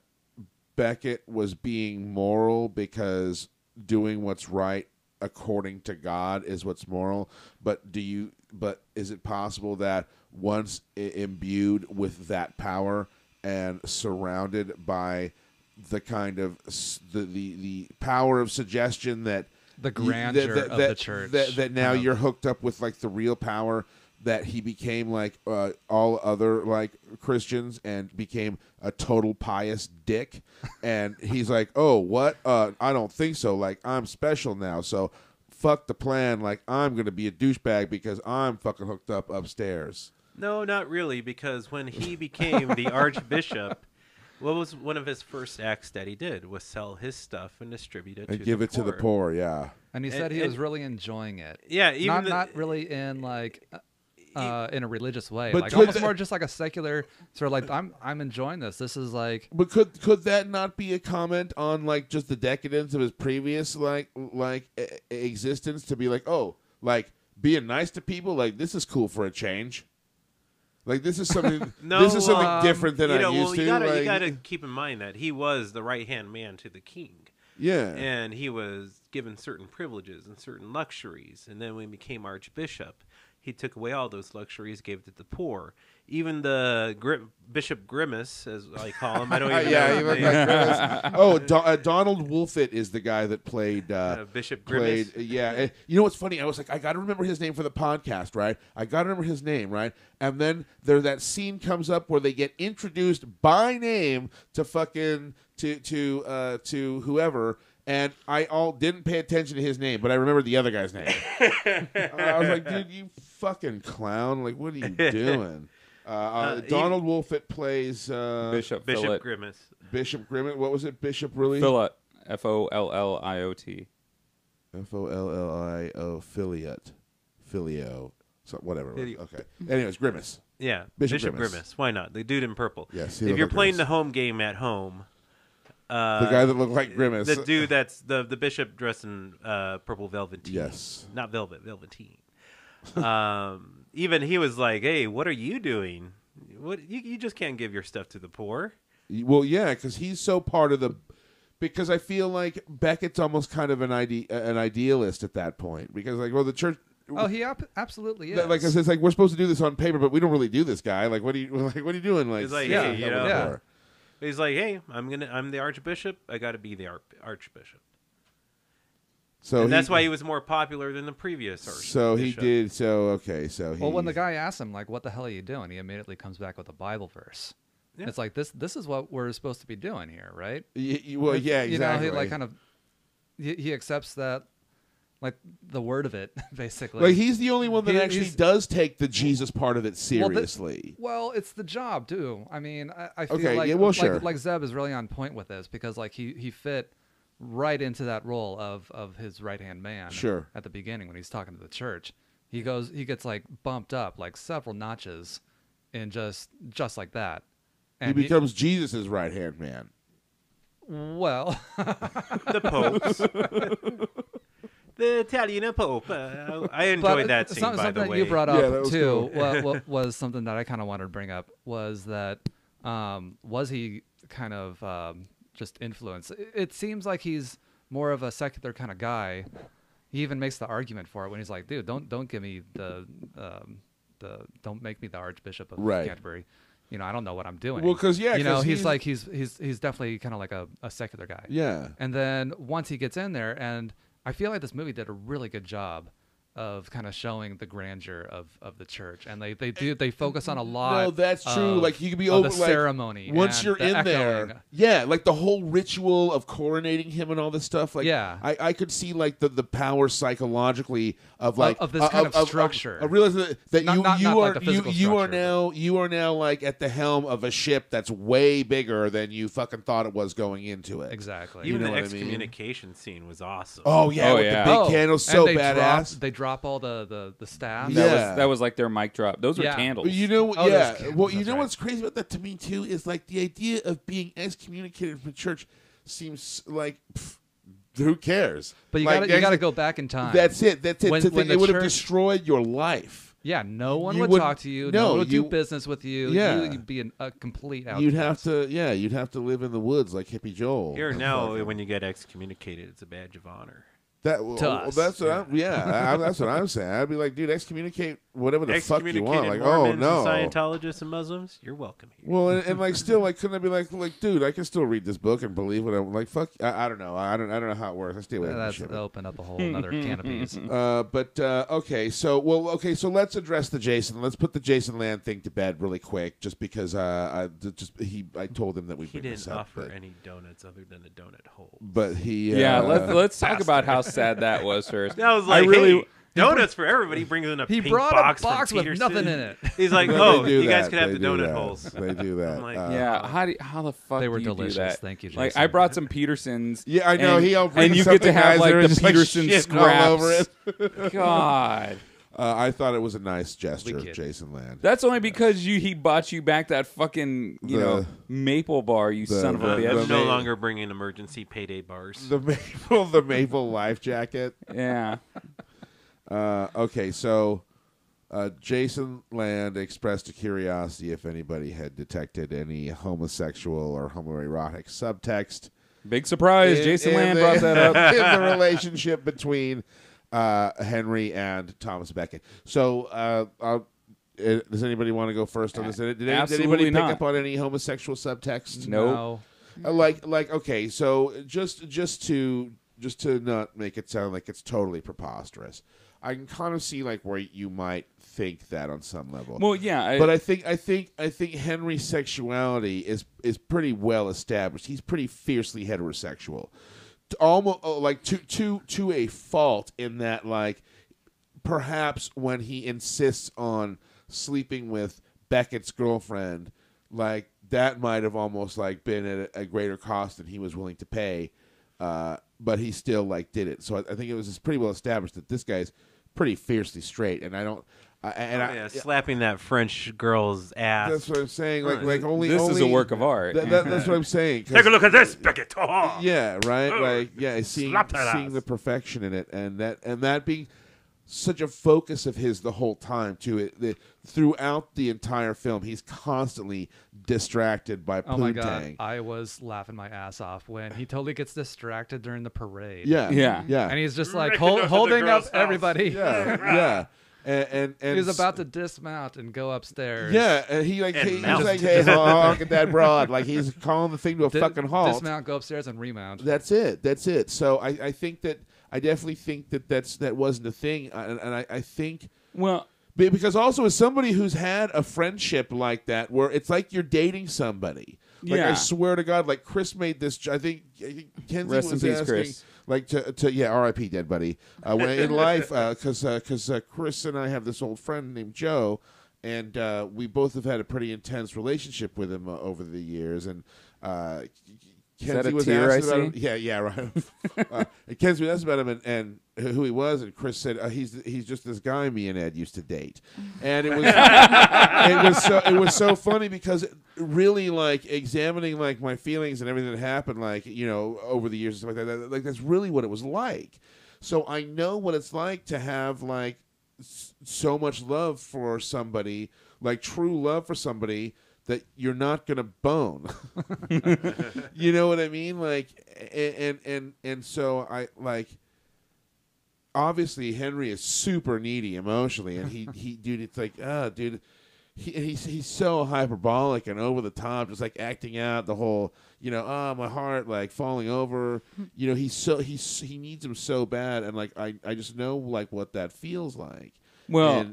Becket was being moral because doing what's right according to God is what's moral, but is it possible that once imbued with that power and surrounded by the kind of the power of suggestion that The grandeur of the church. that now you're hooked up with like the real power, that he became like all other like Christians and became a total pious dick, and he's like, "Oh, what? I don't think so. Like, I'm special now, so fuck the plan. Like, I'm gonna be a douchebag because I'm fucking hooked up upstairs." No, not really, because when he became the archbishop, what was one of his first acts that he did was sell his stuff and distribute it And to give the it to the poor, yeah. And he said he was really enjoying it. Yeah, even not really in like in a religious way, But like could almost that- more just like a secular sort of like I'm enjoying this. This is like But could that not be a comment on like just the decadence of his previous existence, to be like, oh, like being nice to people, like this is cool for a change. Like this is something. No, this is something different than I'm used to. You like, gotta keep in mind that he was the right hand man to the king, yeah. and he was given certain privileges and certain luxuries. And then when he became archbishop, he took away all those luxuries, gave it to the poor. Even the Bishop Grimace, as I call him, I don't even Yeah, know he his looked name. like Grimace. Oh, Donald Wolfett is the guy that played Bishop Grimace. You know what's funny? I was like, I got to remember his name for the podcast, right? I got to remember his name, right? And then that scene comes up where they get introduced by name to fucking to whoever. And I didn't pay attention to his name, but I remember the other guy's name. I was like, dude, you fucking clown! Like, what are you doing? Donald Wolfett plays Bishop Grimace. Bishop Grimmett. What was it? Bishop really? Philliot. Folliot. Follio. Filio. So whatever. Filio. Okay. Anyways, Grimace. Yeah, Bishop Bishop Grimace. Grimace. Why not? The dude in purple. Yes, he If looked you're like playing Grimace. the home game at home, The guy that looked like Grimace. the dude that's the bishop dressed in purple velveteen. Yes. Not velveteen. Even he was like, "Hey, what are you doing? What you just can't give your stuff to the poor. Well, yeah, because he's so part of the. Because I feel like Beckett's almost kind of an idealist at that point. Because like, well, the church. Oh, he absolutely is. Like I said, it's like we're supposed to do this on paper, but we don't really do this, guy. Like, what are you doing? Like, He's like, yeah, hey, you know, yeah. He's like, hey, I'm the archbishop. I got to be the archbishop. So and that's why he was more popular than the previous archbishop. So he did. So okay. So he. Well, when the guy asks him like, "What the hell are you doing?" he immediately comes back with a Bible verse. Yeah. It's like this is what we're supposed to be doing here, right? Well, yeah, exactly. You know, he like kind of he accepts that. Like the word of it, basically. Like he's the only one that actually does take the Jesus part of it seriously. Well, it's the job too. I mean, I feel okay, like, yeah, well, sure. like Zeb is really on point with this because like he fit right into that role of his right hand man. Sure. At the beginning when he's talking to the church, he gets like bumped up like several notches, in just like that. And he becomes Jesus's right hand man. Well, the Pope's. The Italian Pope. I enjoyed that scene, by the way. Something that you brought up, too, cool. was something that I kind of wanted to bring up, was that was he kind of just influenced? It seems like he's more of a secular kind of guy. He even makes the argument for it when he's like, dude, don't give me don't make me the Archbishop of Canterbury. You know, I don't know what I'm doing. Well, because he's definitely kind of like a secular guy. Yeah. And then once he gets in there, and I feel like this movie did a really good job of kind of showing the grandeur of the church, and they focus on a lot. No, that's true. Like you could be over the ceremony once you're in there. Yeah, like the whole ritual of coronating him and all this stuff. Like, yeah, I could see like the power psychologically of like of this kind of structure. I realize that you are now like at the helm of a ship that's way bigger than you fucking thought it was going into it. Exactly. Even the excommunication scene was awesome. Oh yeah, with the big candles, so badass. They drop all the staff. That was like their mic drop. Those were candles. You know, well, you know what's crazy about that to me too is like the idea of being excommunicated from church seems like who cares? But you like, got to go back in time. That's it. It would have destroyed your life. Yeah, no one would talk to you. No one would do business with you. Yeah. You'd be a complete outcast. You'd have to live in the woods like Hippie Joel. Here now, when you get excommunicated, it's a badge of honor. That's what that's what I'm saying. I'd be like, dude, excommunicate whatever the fuck you want. Like, Mormons, Scientologists and Muslims, you're welcome here. Well, and like still, like, couldn't I be like, dude, I can still read this book and believe what I'm like. Fuck, I don't know. I don't know how it works. I stay away from that's shit. open up a whole another can of beans. Okay, so let's address the Jason. Let's put the Jason Land thing to bed really quick, just because I told him that we he didn't offer any donuts other than a donut hole. But he let's talk about how sad that was first. That was like, hey, donuts for everybody. He brings in a pink box with Peterson. nothing in it. He's like, you guys can have the donut holes. They do that. Like, how the fuck they were do you delicious. do that? Thank you, Jason. Like I brought some Petersons. Yeah, I know. And you get to have like the Peterson scraps all over it. God. I thought it was a nice gesture of Jason Land. That's only because he bought you back that fucking maple bar, you son of a bitch. I'm no longer bringing emergency payday bars. The maple life jacket. Yeah. Okay, so Jason Land expressed a curiosity if anybody had detected any homosexual or homoerotic subtext. Big surprise, Jason Land brought that up. In the relationship between Henry and Thomas Becket. So, does anybody want to go first on this? Did anybody pick up on any homosexual subtext? No. Okay, so just to not make it sound like it's totally preposterous, I can kind of see like where you might think that on some level. Well, yeah, but I think Henry's sexuality is pretty well established. He's pretty fiercely heterosexual. Almost like to a fault in that, like, perhaps when he insists on sleeping with Beckett's girlfriend, like that might have almost like been at a greater cost than he was willing to pay, but he still like did it. So I think it was pretty well established that this guy's pretty fiercely straight, and I don't. Slapping that French girl's ass. That's what I'm saying. Like only this is a work of art. That's what I'm saying. Take a look at this, Becket. Yeah, right. Like seeing the perfection in it, and that being such a focus of his the whole time too. Throughout the entire film, he's constantly distracted by Oh my god, Poontang. I was laughing my ass off when he totally gets distracted during the parade. Yeah, And he's just like Wrecking up the holding up girl's house. everybody. yeah. And He was about to dismount and go upstairs. Yeah, and he's like, mount. hey, honk at that broad. Like he's calling the thing to a fucking halt. Dismount, go upstairs, and remount. That's it. So I think that I definitely think that wasn't a thing, and I think because also as somebody who's had a friendship like that, where it's like you're dating somebody. Like I swear to God, like Chris made this. I think Kenzie Rest was in peace, asking, Chris. like to R.I.P. dead buddy. When in life, because Chris and I have this old friend named Joe, and we both have had a pretty intense relationship with him over the years, and. Kenzie was asked about him. Yeah, right. And Kenzie was asked about him and who he was, and Chris said he's just this guy me and Ed used to date, and it was it was so funny because really like examining like my feelings and everything that happened like over the years and stuff like that, like that's really what it was like. So I know what it's like to have like so much love for somebody, like true love for somebody. That you're not gonna bone, you know what I mean? Like, and so I like. Obviously, Henry is super needy emotionally, and he dude, it's like, dude, he's so hyperbolic and over the top, just like acting out the whole, my heart like falling over. He needs him so bad, and like I just know like what that feels like. Well,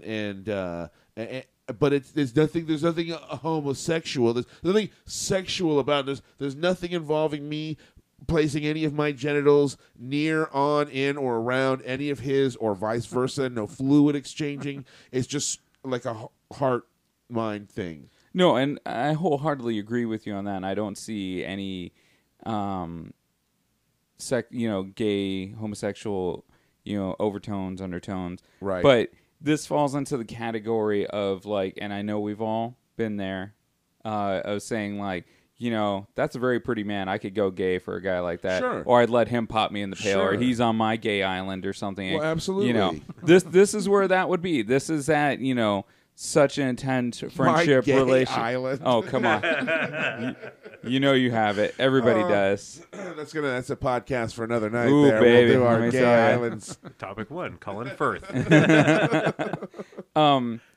but there's nothing homosexual. There's nothing sexual about it. There's nothing involving me placing any of my genitals near, on, in, or around any of his, or vice versa. No fluid exchanging. It's just like a heart-mind thing. No, and I wholeheartedly agree with you on that. And I don't see any, gay, homosexual, overtones, undertones. Right. But this falls into the category of like, and I know we've all been there, of saying like, that's a very pretty man. I could go gay for a guy like that. Sure. Or I'd let him pop me in the pail, Sure. or he's on my gay island or something. Well, absolutely. This is where that would be. This is that, such an intense friendship My gay relationship. island. Oh, come on. you have it. Everybody does. That's a podcast for another night. Ooh, there. baby. We'll do our Let me gay tell ya. islands. Topic 1, Colin Firth.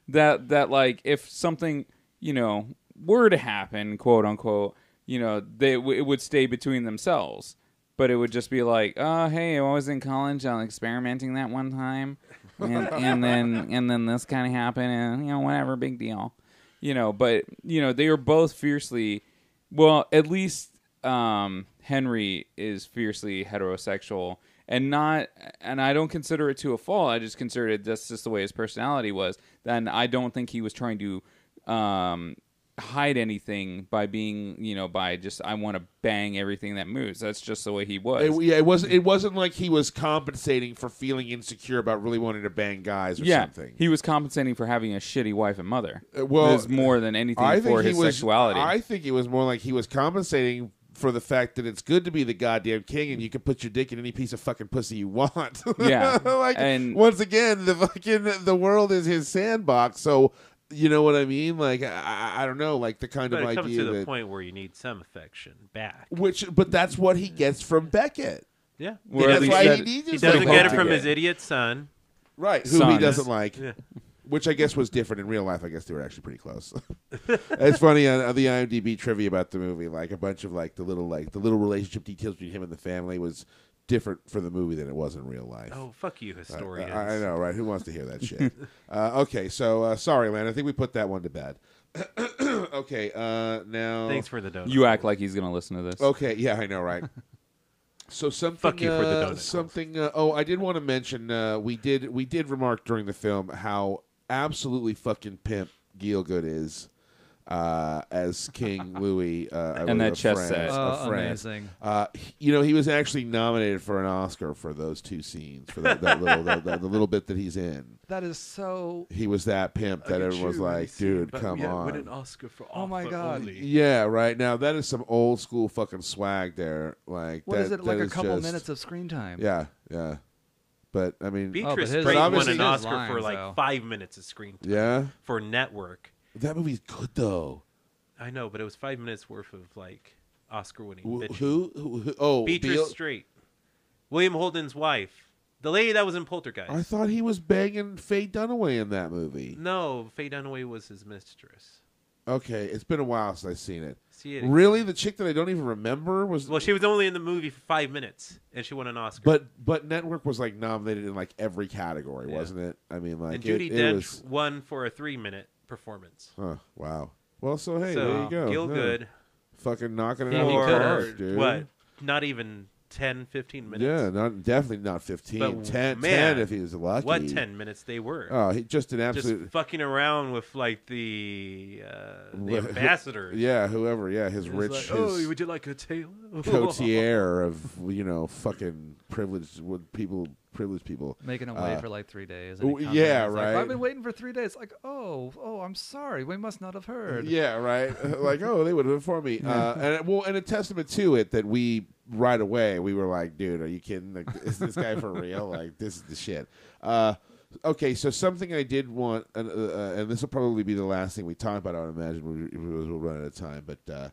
That like if something were to happen, quote unquote, it would stay between themselves, but it would just be like, oh hey, I was in college, I was experimenting that one time, and then this kind of happened, and whatever, big deal, But they were both fiercely, well, at least Henry is fiercely heterosexual. And I don't consider it to a fault. I just consider it that's just the way his personality was. Then I don't think he was trying to hide anything by being, by just I want to bang everything that moves. That's just the way he was. It wasn't like he was compensating for feeling insecure about really wanting to bang guys or something. He was compensating for having a shitty wife and mother. Well, it was more than anything for his sexuality. I think it was more like he was compensating for the fact that it's good to be the goddamn king and you can put your dick in any piece of fucking pussy you want. Yeah. And once again, the world is his sandbox, so you know what I mean? Like I don't know, like the kind But of it comes idea to the that point where you need some affection back. but that's what he gets from Becket. Yeah. That's why he needs He his doesn't little get it hope from to his idiot son. Right, who Son. he doesn't like. Yeah. Which I guess was different in real life. I guess they were actually pretty close. It's funny on the IMDb trivia about the movie, like a bunch of like the little relationship details between him and the family was different for the movie than it was in real life. Oh, fuck you, historians. I know, right? Who wants to hear that shit? Okay, so sorry, Lan. I think we put that one to bed. Okay, now Thanks for the donut. You act like he's going to listen to this. Okay, yeah, I know, right? So something. Fuck you for the donut. Something. I did want to mention. We did remark during the film how absolutely fucking pimp Gielgud is as King Louis, And that chess set. Amazing. He was actually nominated for an Oscar for those two scenes for that little the little bit that he's in. That is so. He was that pimp that everyone was like, "Dude, come on!" Win an Oscar for Oh my God. only. Yeah, right. Now that is some old school fucking swag there. Like What that, is it? Like that a couple just- minutes of screen time. Yeah, yeah. But I mean, Beatrice his- Straight but won obviously an his Oscar lines, for like though. 5 minutes of screen time yeah, for network. that movie's good though. I know, but it was 5 minutes worth of like Oscar-winning Who? bitching. Who? Oh, Beatrice Beale- Straight, William Holden's wife, the lady that was in Poltergeist. I thought he was banging Faye Dunaway in that movie. No, Faye Dunaway was his mistress. Okay, it's been a while since I've seen it. See it. Really, the chick that I don't even remember was. Well, she was only in the movie for 5 minutes, and she won an Oscar. But Network was like nominated in like every category, Yeah. wasn't it? I mean, like and Judi it Dench was. won for a 3-minute performance. Huh, wow. Well, so hey, so there you go. Gil Yeah. Good Fucking knocking it Yeah, out he of the could've. park, dude. what? Not even 10, 15 minutes. Yeah, definitely not 15. But 10, man, 10 if he was lucky. What 10 minutes they were? Oh, he just an Just absolute. fucking around with like the ambassadors. Yeah, whoever. Yeah, his It was rich. like, oh, his would you like a tail? cotier of fucking privileged privileged people. Making him wait for like 3 days. oh, and he comes yeah, in, he's like, right. I've been waiting for 3 days. Like, oh, I'm sorry. We must not have heard. Yeah, right. Like, oh, they would have informed me. And a testament to it that we right away we were like, dude, are you kidding? Like, is this guy for real? Like, this is the shit. Okay, so something I did want, and this will probably be the last thing we talk about. I would imagine we'll run out of time, but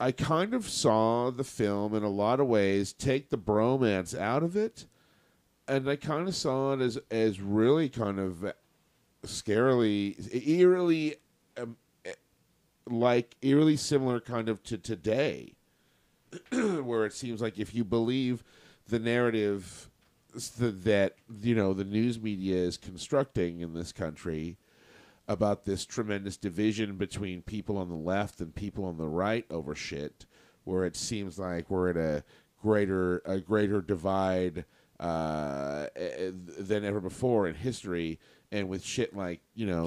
I kind of saw the film in a lot of ways take the bromance out of it, and I kind of saw it as really kind of scarily, eerily similar kind of to today, where it seems like if you believe the narrative that the news media is constructing in this country about this tremendous division between people on the left and people on the right over shit, where it seems like we're at a greater divide than ever before in history, and with shit like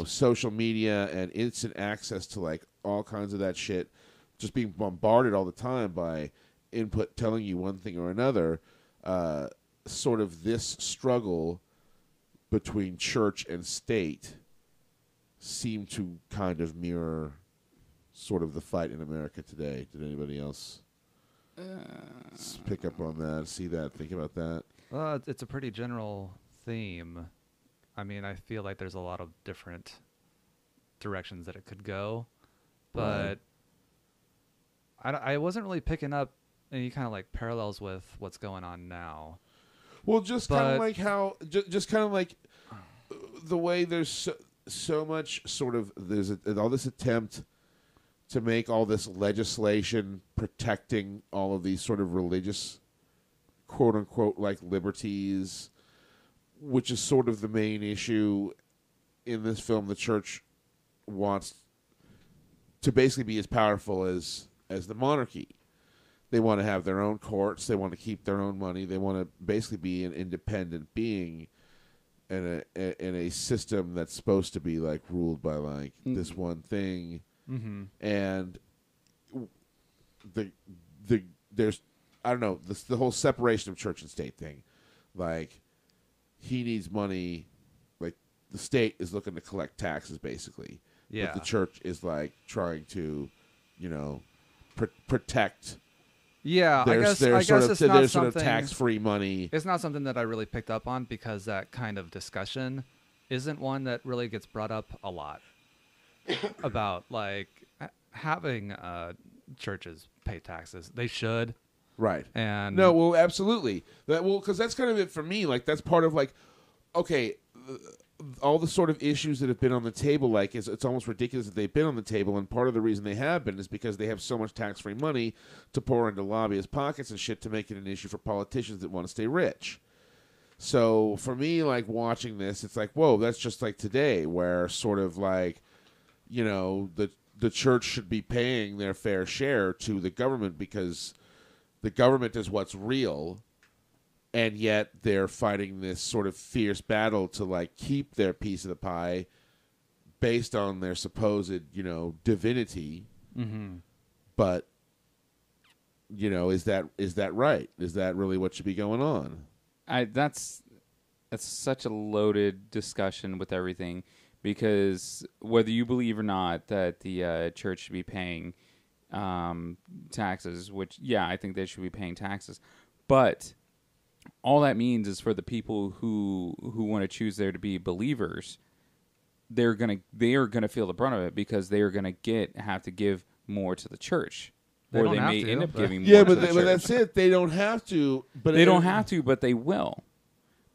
social media and instant access to like all kinds of that shit, just being bombarded all the time by input telling you one thing or another. Sort of this struggle between church and state seem to kind of mirror sort of the fight in America today. Did anybody else pick up on that, see that, think about that? It's a pretty general theme. I mean, I feel like there's a lot of different directions that it could go, but I wasn't really picking up any kind of like parallels with what's going on now. Well, just kind of like how, just kind of like the way there's so much sort of there's all this attempt to make all this legislation protecting all of these sort of religious, quote unquote, like liberties, which is sort of the main issue in this film. The church wants to basically be as powerful as the monarchy. They want to have their own courts. They want to keep their own money. They want to basically be an independent being in a system that's supposed to be like ruled by like this one thing. Mm-hmm. And there's I don't know the whole separation of church and state thing. Like he needs money. Like the state is looking to collect taxes basically. Yeah. But the church is like trying to, protect. Yeah, I guess it's not their sort something. of tax-free money. It's not something that I really picked up on because that kind of discussion isn't one that really gets brought up a lot about like having churches pay taxes. They should. Right. And no, well, absolutely. Because that's kind of it for me. Like that's part of like, okay, all the sort of issues that have been on the table. Like it's almost ridiculous that they've been on the table, and part of the reason they have been is because they have so much tax-free money to pour into lobbyists' pockets and shit to make it an issue for politicians that want to stay rich. So for me, like watching this, it's like, whoa, that's just like today, where sort of like, the church should be paying their fair share to the government because the government is what's real, and yet they're fighting this sort of fierce battle to like keep their piece of the pie based on their supposed, divinity. Mm-hmm. But, is that right? Is that really what should be going on? That's such a loaded discussion with everything, because whether you believe or not that the church should be paying taxes, which I think they should be paying taxes, but all that means is for the people who want to choose there to be believers, they are gonna feel the brunt of it because they are gonna have to give more to the church, They or don't they have may to, end up but- giving more. Yeah, to but the church. that's it. They don't have to. But They don't have to, but they will.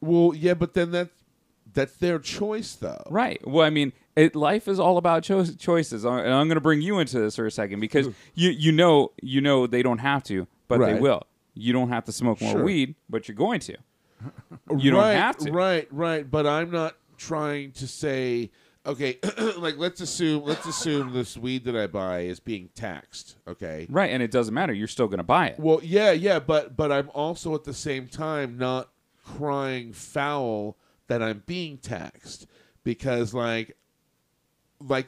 Well, yeah, but then that's their choice, though. Right. Well, I mean, life is all about choices, and I'm going to bring you into this for a second because you know they don't have to, but they Right. will. You don't have to smoke more Sure. weed, but you're going to. You don't have to. Right. But I'm not trying to say, okay, like let's assume this weed that I buy is being taxed. Okay. Right, and it doesn't matter. You're still going to buy it. Well, yeah, but I'm also at the same time not crying foul that I'm being taxed because like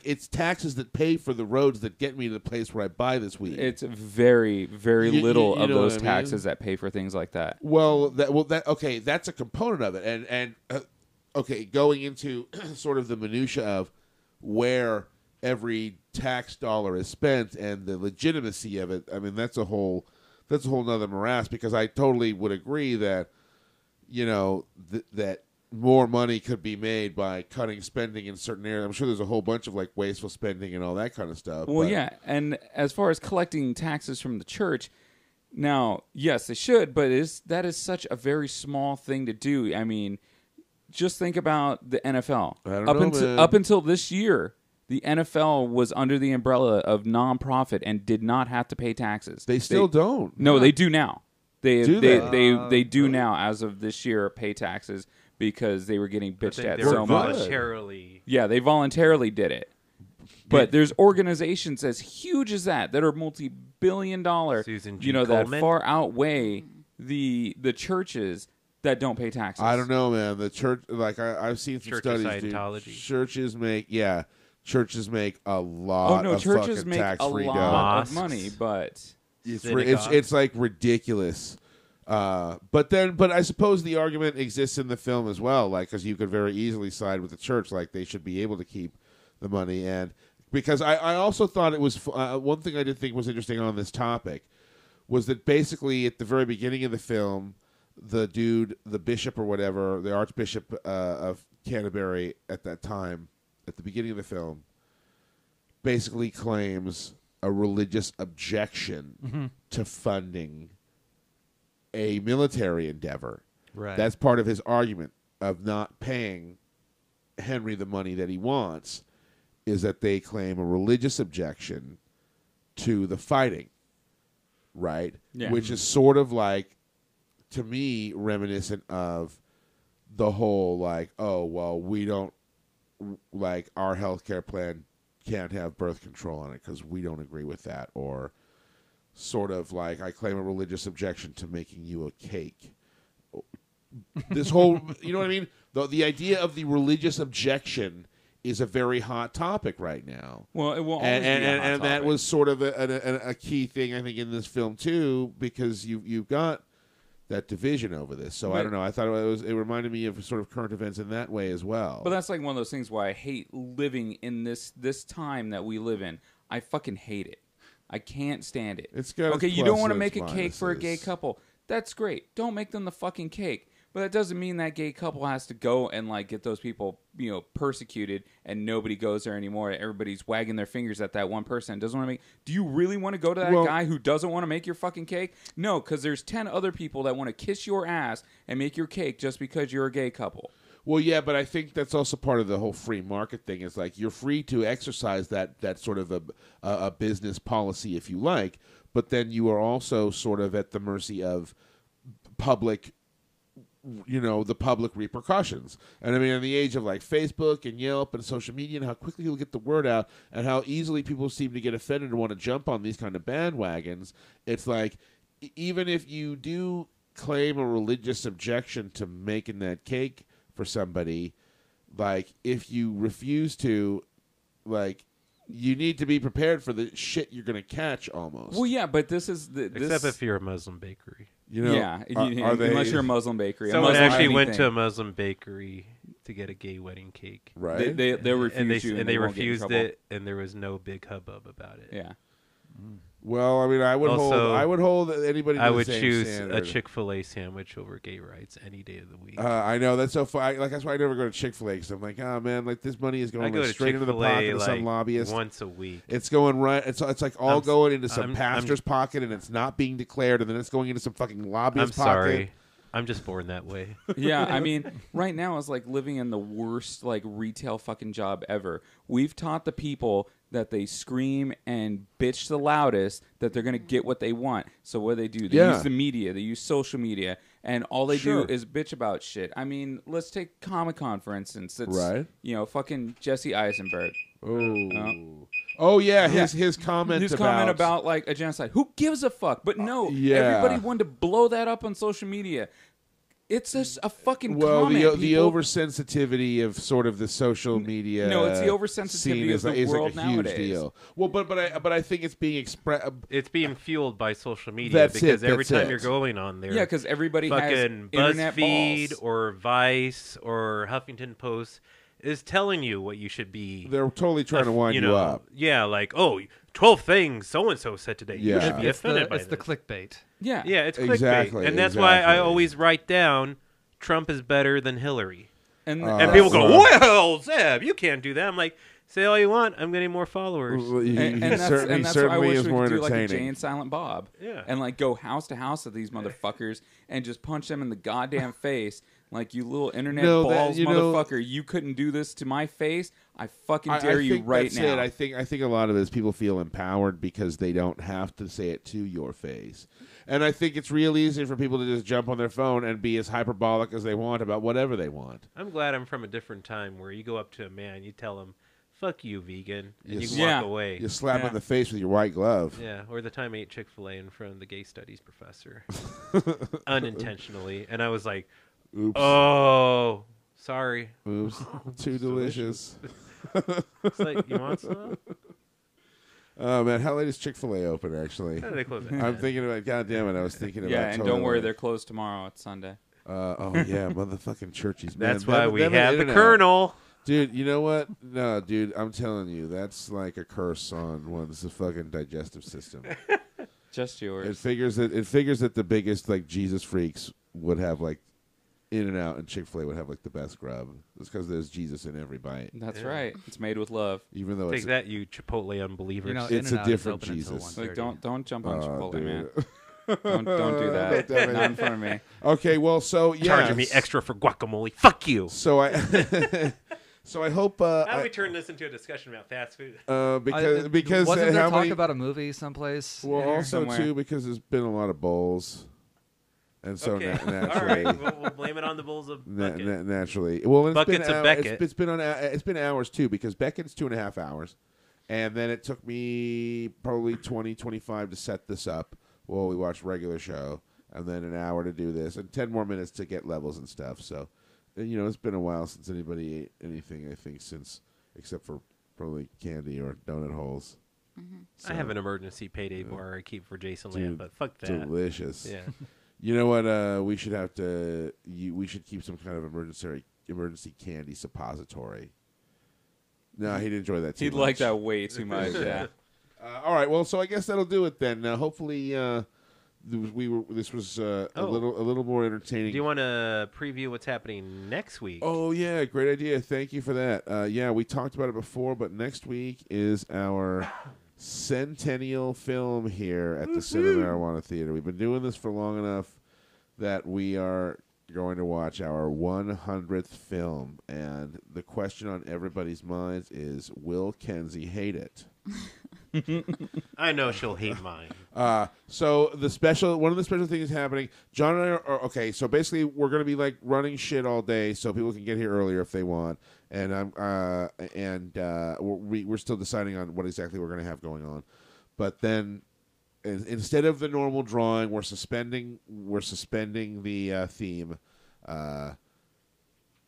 it's taxes that pay for the roads that get me to the place where I buy this weed. It's very, very little you of know those what I mean? taxes that pay for things like that. Okay, that's a component of it, and okay, going into sort of the minutia of where every tax dollar is spent and the legitimacy of it. I mean, that's a whole nother morass because I totally would agree that that more money could be made by cutting spending in certain areas. I'm sure there's a whole bunch of like wasteful spending and all that kind of stuff. Well, but- yeah, and as far as collecting taxes from the church, now, yes, they should, but that is such a very small thing to do. I mean, just think about the NFL. I don't know, man. Up until this year, the NFL was under the umbrella of nonprofit and did not have to pay taxes. They still don't. No, they do now. They Do they do now as of this year pay taxes because they were getting I bitched think at they so were much. voluntarily. Yeah, they voluntarily did it. But there's organizations as huge as that are multi-billion-dollar, Susan G. that Komen? far outweigh the churches that don't pay taxes. I don't know, man. The church, like I've seen some Church of studies. Dude. Scientology. Churches make a Oh lot. no, of churches fucking make a tax-free lot dough. of Mosques. money, but It's like ridiculous. But I suppose the argument exists in the film as well, like because you could very easily side with the church, like they should be able to keep the money, and because I also thought it was one thing I did think was interesting on this topic was that basically at the very beginning of the film, the bishop or whatever, the Archbishop of Canterbury at that time, at the beginning of the film, basically claims a religious objection to funding a military endeavor. Right. That's part of his argument of not paying Henry the money that he wants, is that they claim a religious objection to the fighting, right? Yeah. Which is sort of like, to me, reminiscent of the whole like, oh, well, we don't, like, our healthcare plan can't have birth control on it because we don't agree with that, or sort of like I claim a religious objection to making you a cake. This whole, you know what I mean? The idea of the religious objection is a very hot topic right now. well, it will always be a hot and that topic. was sort of a key thing I think in this film too, because you've got that division over this. So I Right. don't know. I thought it reminded me of sort of current events in that way as well. But that's like one of those things why I hate living in this time that we live in. I fucking hate it. I can't stand it. It's got okay. its You don't pluses want to and make its a cake for a gay minuses. couple. That's great. Don't make them the fucking cake. But that doesn't mean that gay couple has to go and like get those people, persecuted, and nobody goes there anymore. Everybody's wagging their fingers at that one person. Doesn't want to make. Do you really want to go to that Well- guy who doesn't want to make your fucking cake? No, because there's 10 other people that want to kiss your ass and make your cake just because you're a gay couple. Well, yeah, but I think that's also part of the whole free market thing. Is like you're free to exercise that sort of a business policy if you like, but then you are also sort of at the mercy of public, the public repercussions. And I mean, in the age of like Facebook and Yelp and social media, and how quickly you'll get the word out, and how easily people seem to get offended and want to jump on these kind of bandwagons, it's like even if you do claim a religious objection to making that cake for somebody, like if you refuse to, like, you need to be prepared for the shit you're going to catch almost. Well, yeah, but this is Except if you're a Muslim bakery. yeah, are they, unless you're a Muslim bakery. Someone Muslim actually went anything. to a Muslim bakery to get a gay wedding cake. right? They'll refuse and they, you, and they won't get in refused trouble. it, and there was no big hubbub about it. Yeah, Well, I mean, I would hold anybody. To I the would same choose standard. a Chick-fil-A sandwich over gay rights any day of the week. I know that's so funny. Like that's why I never go to Chick-fil-A because I'm like, oh man, like this money is I going go like, to straight into the Chick-fil-A pocket of some like lobbyist. once a week. It's going right. It's like all going into some I'm pastor's pocket, and it's not being declared, and then it's going into some fucking lobbyist I'm pocket. sorry. I'm just born that way. Yeah, I mean, right now is like living in the worst like retail fucking job ever. We've taught the people that they scream and bitch the loudest that they're gonna get what they want. So what do? They use the media, they use social media, and all they do is bitch about shit. I mean, let's take Comic-Con for instance. It's fucking Jesse Eisenberg. Oh yeah, his comment about like a genocide. Who gives a fuck? But no, everybody wanted to blow that up on social media. It's just a fucking comment. The oversensitivity of sort of the social media. No, it's the oversensitivity of the world like a huge nowadays. deal. Well, but I think it's being expressed. It's being fueled by social media because every time you're going on there, because everybody has fucking internet BuzzFeed balls. or Vice or Huffington Post is telling you what you should be. They're totally trying to wind you up. Yeah, like 12 things so and so said today. Yeah. You should be offended by It's the clickbait. Yeah, it's clickbait, Exactly, and that's why I always write down Trump is better than Hillary. and People go, well, Zeb, you can't do that. I'm like, say all you want. I'm getting more followers. He that's certainly why I wish is we more could do like a entertaining. Jay and Silent Bob. Yeah. And like go house to house of these motherfuckers and just punch them in the goddamn face. Like, you little internet balls motherfucker, you couldn't do this to my face. I fucking dare you right now. I think a lot of it is people feel empowered because they don't have to say it to your face. And I think it's real easy for people to just jump on their phone and be as hyperbolic as they want about whatever they want. I'm glad I'm from a different time where you go up to a man, you tell him, fuck you, vegan, and you Yes. can walk away. You slap him in the face with your white glove. Yeah, or the time I ate Chick-fil-A in front of the gay studies professor. Unintentionally. And I was like, Oops. oh, sorry. Oops. Too delicious. It's like, you want some? Oh, man. How late is Chick-fil-A open, actually? How do they close it? I'm thinking about, God damn it, I was thinking about yeah, and totally don't worry, late. they're closed tomorrow. It's Sunday. Oh, yeah, motherfucking churchies. Man, That's why we them and have the In-N-Out. Colonel. Dude, you know what? No, dude, I'm telling you, that's like a curse on one's fucking digestive system. Just yours. It figures that the biggest like Jesus freaks would have like In-N-Out and Chick-fil-A would have like the best grub. It's because there's Jesus in every bite. That's right. It's made with love. Even though Take it's that, you Chipotle unbelievers. You know, It's a In-N-Out is different open until Jesus. 1:30. Like, don't jump on Chipotle, dude. man. Don't do that. Not in front of me. Okay, well, so yeah, Charging me extra for guacamole. Fuck you. So I, so I hope How do we turn this into a discussion about fast food? because wasn't there how talk many, about a movie someplace? well, in here? also somewhere. too because there's been a lot of bowls, and so Okay. naturally. All right. We'll blame it on the Bulls of Bucket. Naturally, well, it's Buckets been of Becket. it's been hours too because Beckett's 2.5 hours, and then it took me probably 20-25 to set this up. Well, we watched regular show, and then an hour to do this, and 10 more minutes to get levels and stuff. So, it's been a while since anybody ate anything. I think except for probably candy or donut holes. I have an emergency payday bar I keep for Jason Lamb, Dude, but fuck that. Delicious. Yeah. You know what? We should have to. We should keep some kind of emergency candy suppository. No, he'd enjoy that too He'd much. like that way too much, yeah. All right. Well, so I guess that'll do it then. Hopefully, this was a little more entertaining. Do you want to preview what's happening next week? Oh yeah, great idea. Thank you for that. Yeah, we talked about it before, but next week is our centennial film here at the Cinemarijuana Theatre. We've been doing this for long enough that we are going to watch our 100th film, and the question on everybody's minds is, will Kenzie hate it? I know she'll hate mine. So one of the special things happening, John and I are okay. So basically, we're going to be like running shit all day, so people can get here earlier if they want. And we're still deciding on what exactly we're going to have going on. But then, instead of the normal drawing, we're suspending the theme.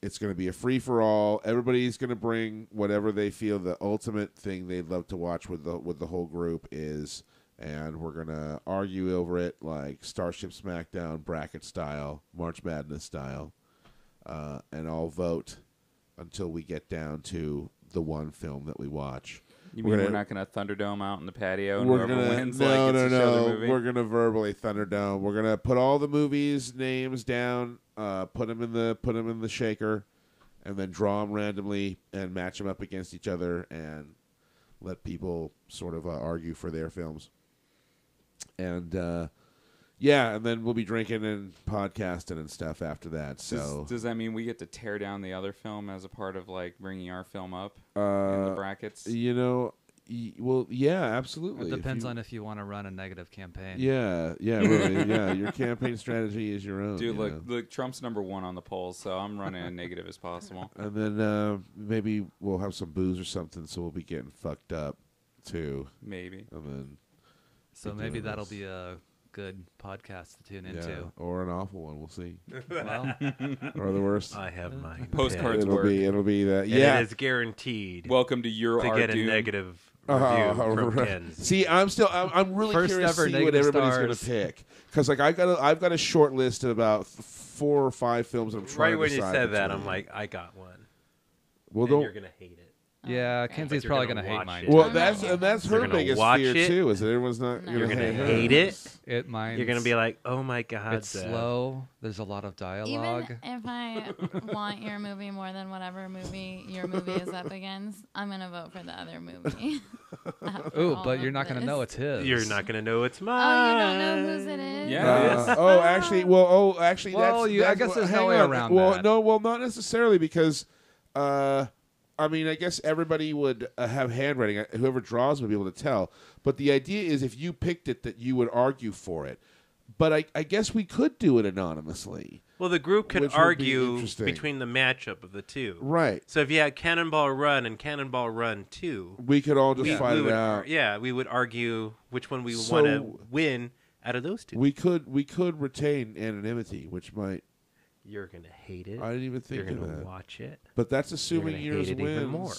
It's going to be a free-for-all. Everybody's going to bring whatever they feel the ultimate thing they'd love to watch with the whole group is, and we're going to argue over it like Starship Smackdown bracket style, March Madness style, and I'll vote until we get down to the one film that we watch. You mean we're not going to Thunderdome out in the patio and We're whoever gonna wins gets to show their movie? We're gonna verbally Thunderdome. We're gonna put all the movies names down, put them in the shaker, and then draw them randomly and match them up against each other and let people sort of argue for their films. And and then we'll be drinking and podcasting and stuff after that. So does that mean we get to tear down the other film as a part of like bringing our film up in the brackets? Well, yeah, absolutely. It depends on if you want to run a negative campaign. Yeah, really. Yeah, your campaign strategy is your own. Dude, look, Trump's #1 on the polls, so I'm running as negative as possible. And then maybe we'll have some booze or something, so we'll be getting fucked up too. Maybe. And then So maybe that'll be a good podcast to tune into. Or an awful one. We'll see. Well, Or the worst. I have my Postcards It'll work. be that. And Yeah. it is guaranteed Welcome to your to art get a Doom. negative review from right. Ken's. See, I'm really First curious to ever see what negative everybody's going to stars. pick because like I've got a short list of about 4 or 5 films I'm trying Right to when you decide said that, between. I'm like, I got one. well, And don't. you're gonna hate it. yeah, Okay. Kenzie's You're probably gonna gonna hate watch mine. it. too. Well, I'm that's not her gonna biggest watch fear it. too. Is that everyone's not No. going You're to gonna hate it. It mine's, You're gonna be like, oh my god, it's Zeb. slow. There's a lot of dialogue. Even if I want your movie more than whatever movie your movie is up against, I'm gonna vote for the other movie. Ooh, but you're not gonna know it's his. You're not gonna know it's mine. Oh, you don't know whose it is? Yeah. Actually, Well, that's, I guess there's no hang way on. around well, that. no, well, not necessarily because, I mean, I guess everybody would have handwriting. Whoever draws would be able to tell. But the idea is, if you picked it, that you would argue for it. But I guess we could do it anonymously. Well, the group could Which would be argue interesting. between the matchup of the two. Right. So if you had Cannonball Run and Cannonball Run 2, We could all just fight we it would, out. yeah, we would argue which one we So- want to win out of those two. We could retain anonymity, which might. You're gonna hate it. I didn't even think You're of gonna that. watch it. But that's assuming gonna yours hate it wins. even more.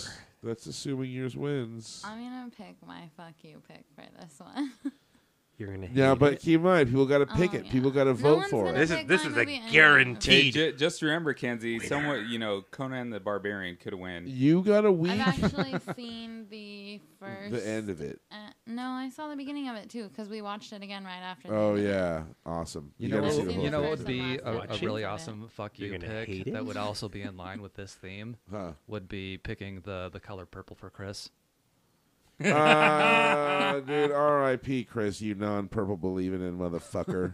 That's assuming yours wins. I'm gonna pick my fuck you pick for this one. You're gonna hate Yeah, but it. keep in mind, people got to pick Oh, it. yeah. People got to No vote one's for gonna it. This is pick this my is movie a anyway. guarantee. Just remember, Kenzie, Conan the Barbarian could win. You got to win. I've actually seen the first. The end of it. No, I saw the beginning of it too because we watched it again right after. the Oh end of it. yeah, awesome. You know, gotta see the what- whole you know thing. what would be a Watch it. really awesome fuck you You're gonna hate pick it. that would also be in line with this theme Huh. would be picking the color purple for Chris. Dude, R.I.P. Chris, you non-purple believing in motherfucker.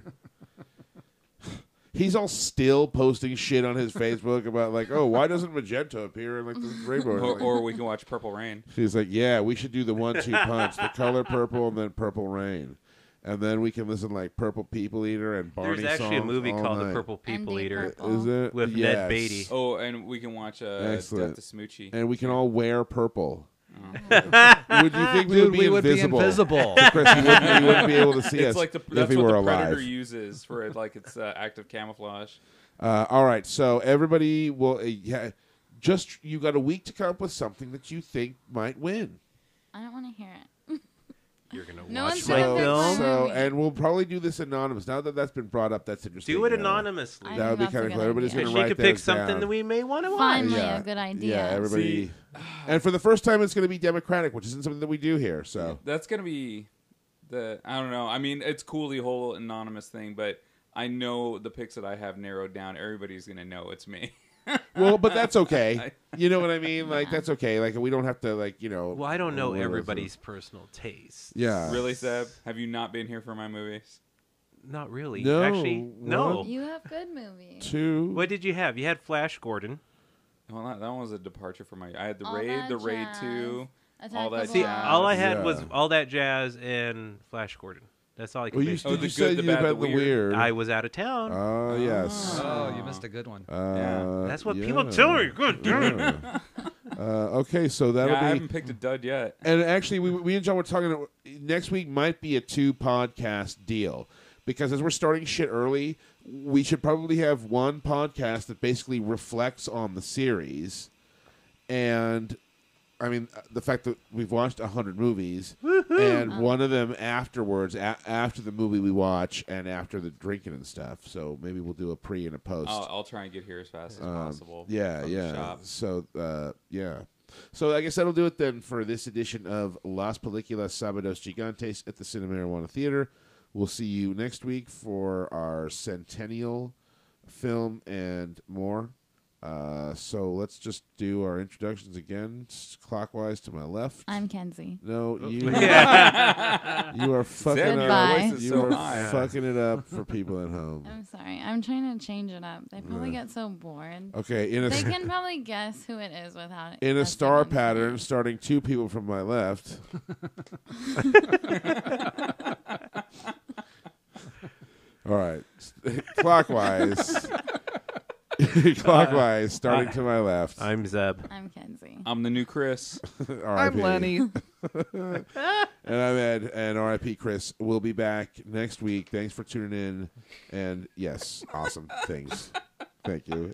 He's all still posting shit on his Facebook about like, oh, why doesn't magenta appear in like the rainbow? Or we can watch Purple Rain. He's like, yeah, we should do the 1-2 punch, the color purple and then Purple Rain, and then we can listen to, like Purple People Eater and Barney There's actually a songs movie all called night. The Purple People Deep Eater Purple. Is it with Yes. Ned Beatty. Oh, and we can watch Excellent. Death to Smoochie. And we can all wear purple. Would you think we would be we would invisible? be invisible. Chris, you wouldn't be able to see us It's like if that's we what were the alive. Predator uses for like its active camouflage. All right, so everybody will just you got a week to come up with something that you think might win. I don't want to hear it. You're gonna No watch one's my gonna pick film. my So, movie. and we'll probably do this anonymous. Now that that's been brought up, that's interesting. Do it anonymously. I That would be think kind of that's a cool. good Everybody's idea. going Because to she write could pick those something down. that we may want to watch. Finally, Yeah. a good idea. Yeah, everybody. See- And for the first time, it's going to be democratic, which isn't something that we do here. So, That's gonna be I don't know. I mean, it's cool the whole anonymous thing, but I know the picks that I have narrowed down. Everybody's gonna know it's me. well, but that's okay. You know what I mean? Like that's okay. Like we don't have to Well, I don't know whatever. everybody's personal taste. Yeah. Really, Seb? Have you not been here for my movies? Not really. No, Actually, no. what? You have good movies. Two. What did you have? You had Flash Gordon. Well, that one was a departure from my. I had the All Raid, That the Raid Jazz. 2. Attack all the that See, jazz. all I had Yeah. was All That Jazz and Flash Gordon. That's all I could Well, you, think Oh, did the you good, say the you bad, had the the weird. weird? I was out of town. Oh yes. Oh, you missed a good one. Yeah. That's what yeah. people tell me. Good damn it. Okay, so that'll Yeah, I be. haven't picked a dud yet. And actually, we and John were talking. Next week might be a 2-podcast deal because as we're starting shit early, we should probably have one podcast that basically reflects on the series, and I mean the fact that we've watched 100 movies, and one of them afterwards, after the movie we watch, and after the drinking and stuff. So maybe we'll do a pre and a post. I'll try and get here as fast as possible. Yeah, from the yeah. shop. So, yeah. So I guess that'll do it then for this edition of Las Películas Sábados Gigantes at the Cinemarijuana Theatre. We'll see you next week for our centennial film and more. So let's just do our introductions again, clockwise to my left. I'm Kenzie. No, you. You are fucking Zed, your Goodbye. voice is You so are high. fucking it up for people at home. I'm sorry. I'm trying to change it up. They probably get so bored. Okay, They can probably guess who it is without in a us star even pattern, saying. starting two people from my left. All right, clockwise. Clockwise, starting to my left. I'm Zeb. I'm Kenzie. I'm the new Chris. I'm Lenny. And I'm Ed, and RIP Chris. We'll be back next week. Thanks for tuning in. And yes, awesome things. Thank you.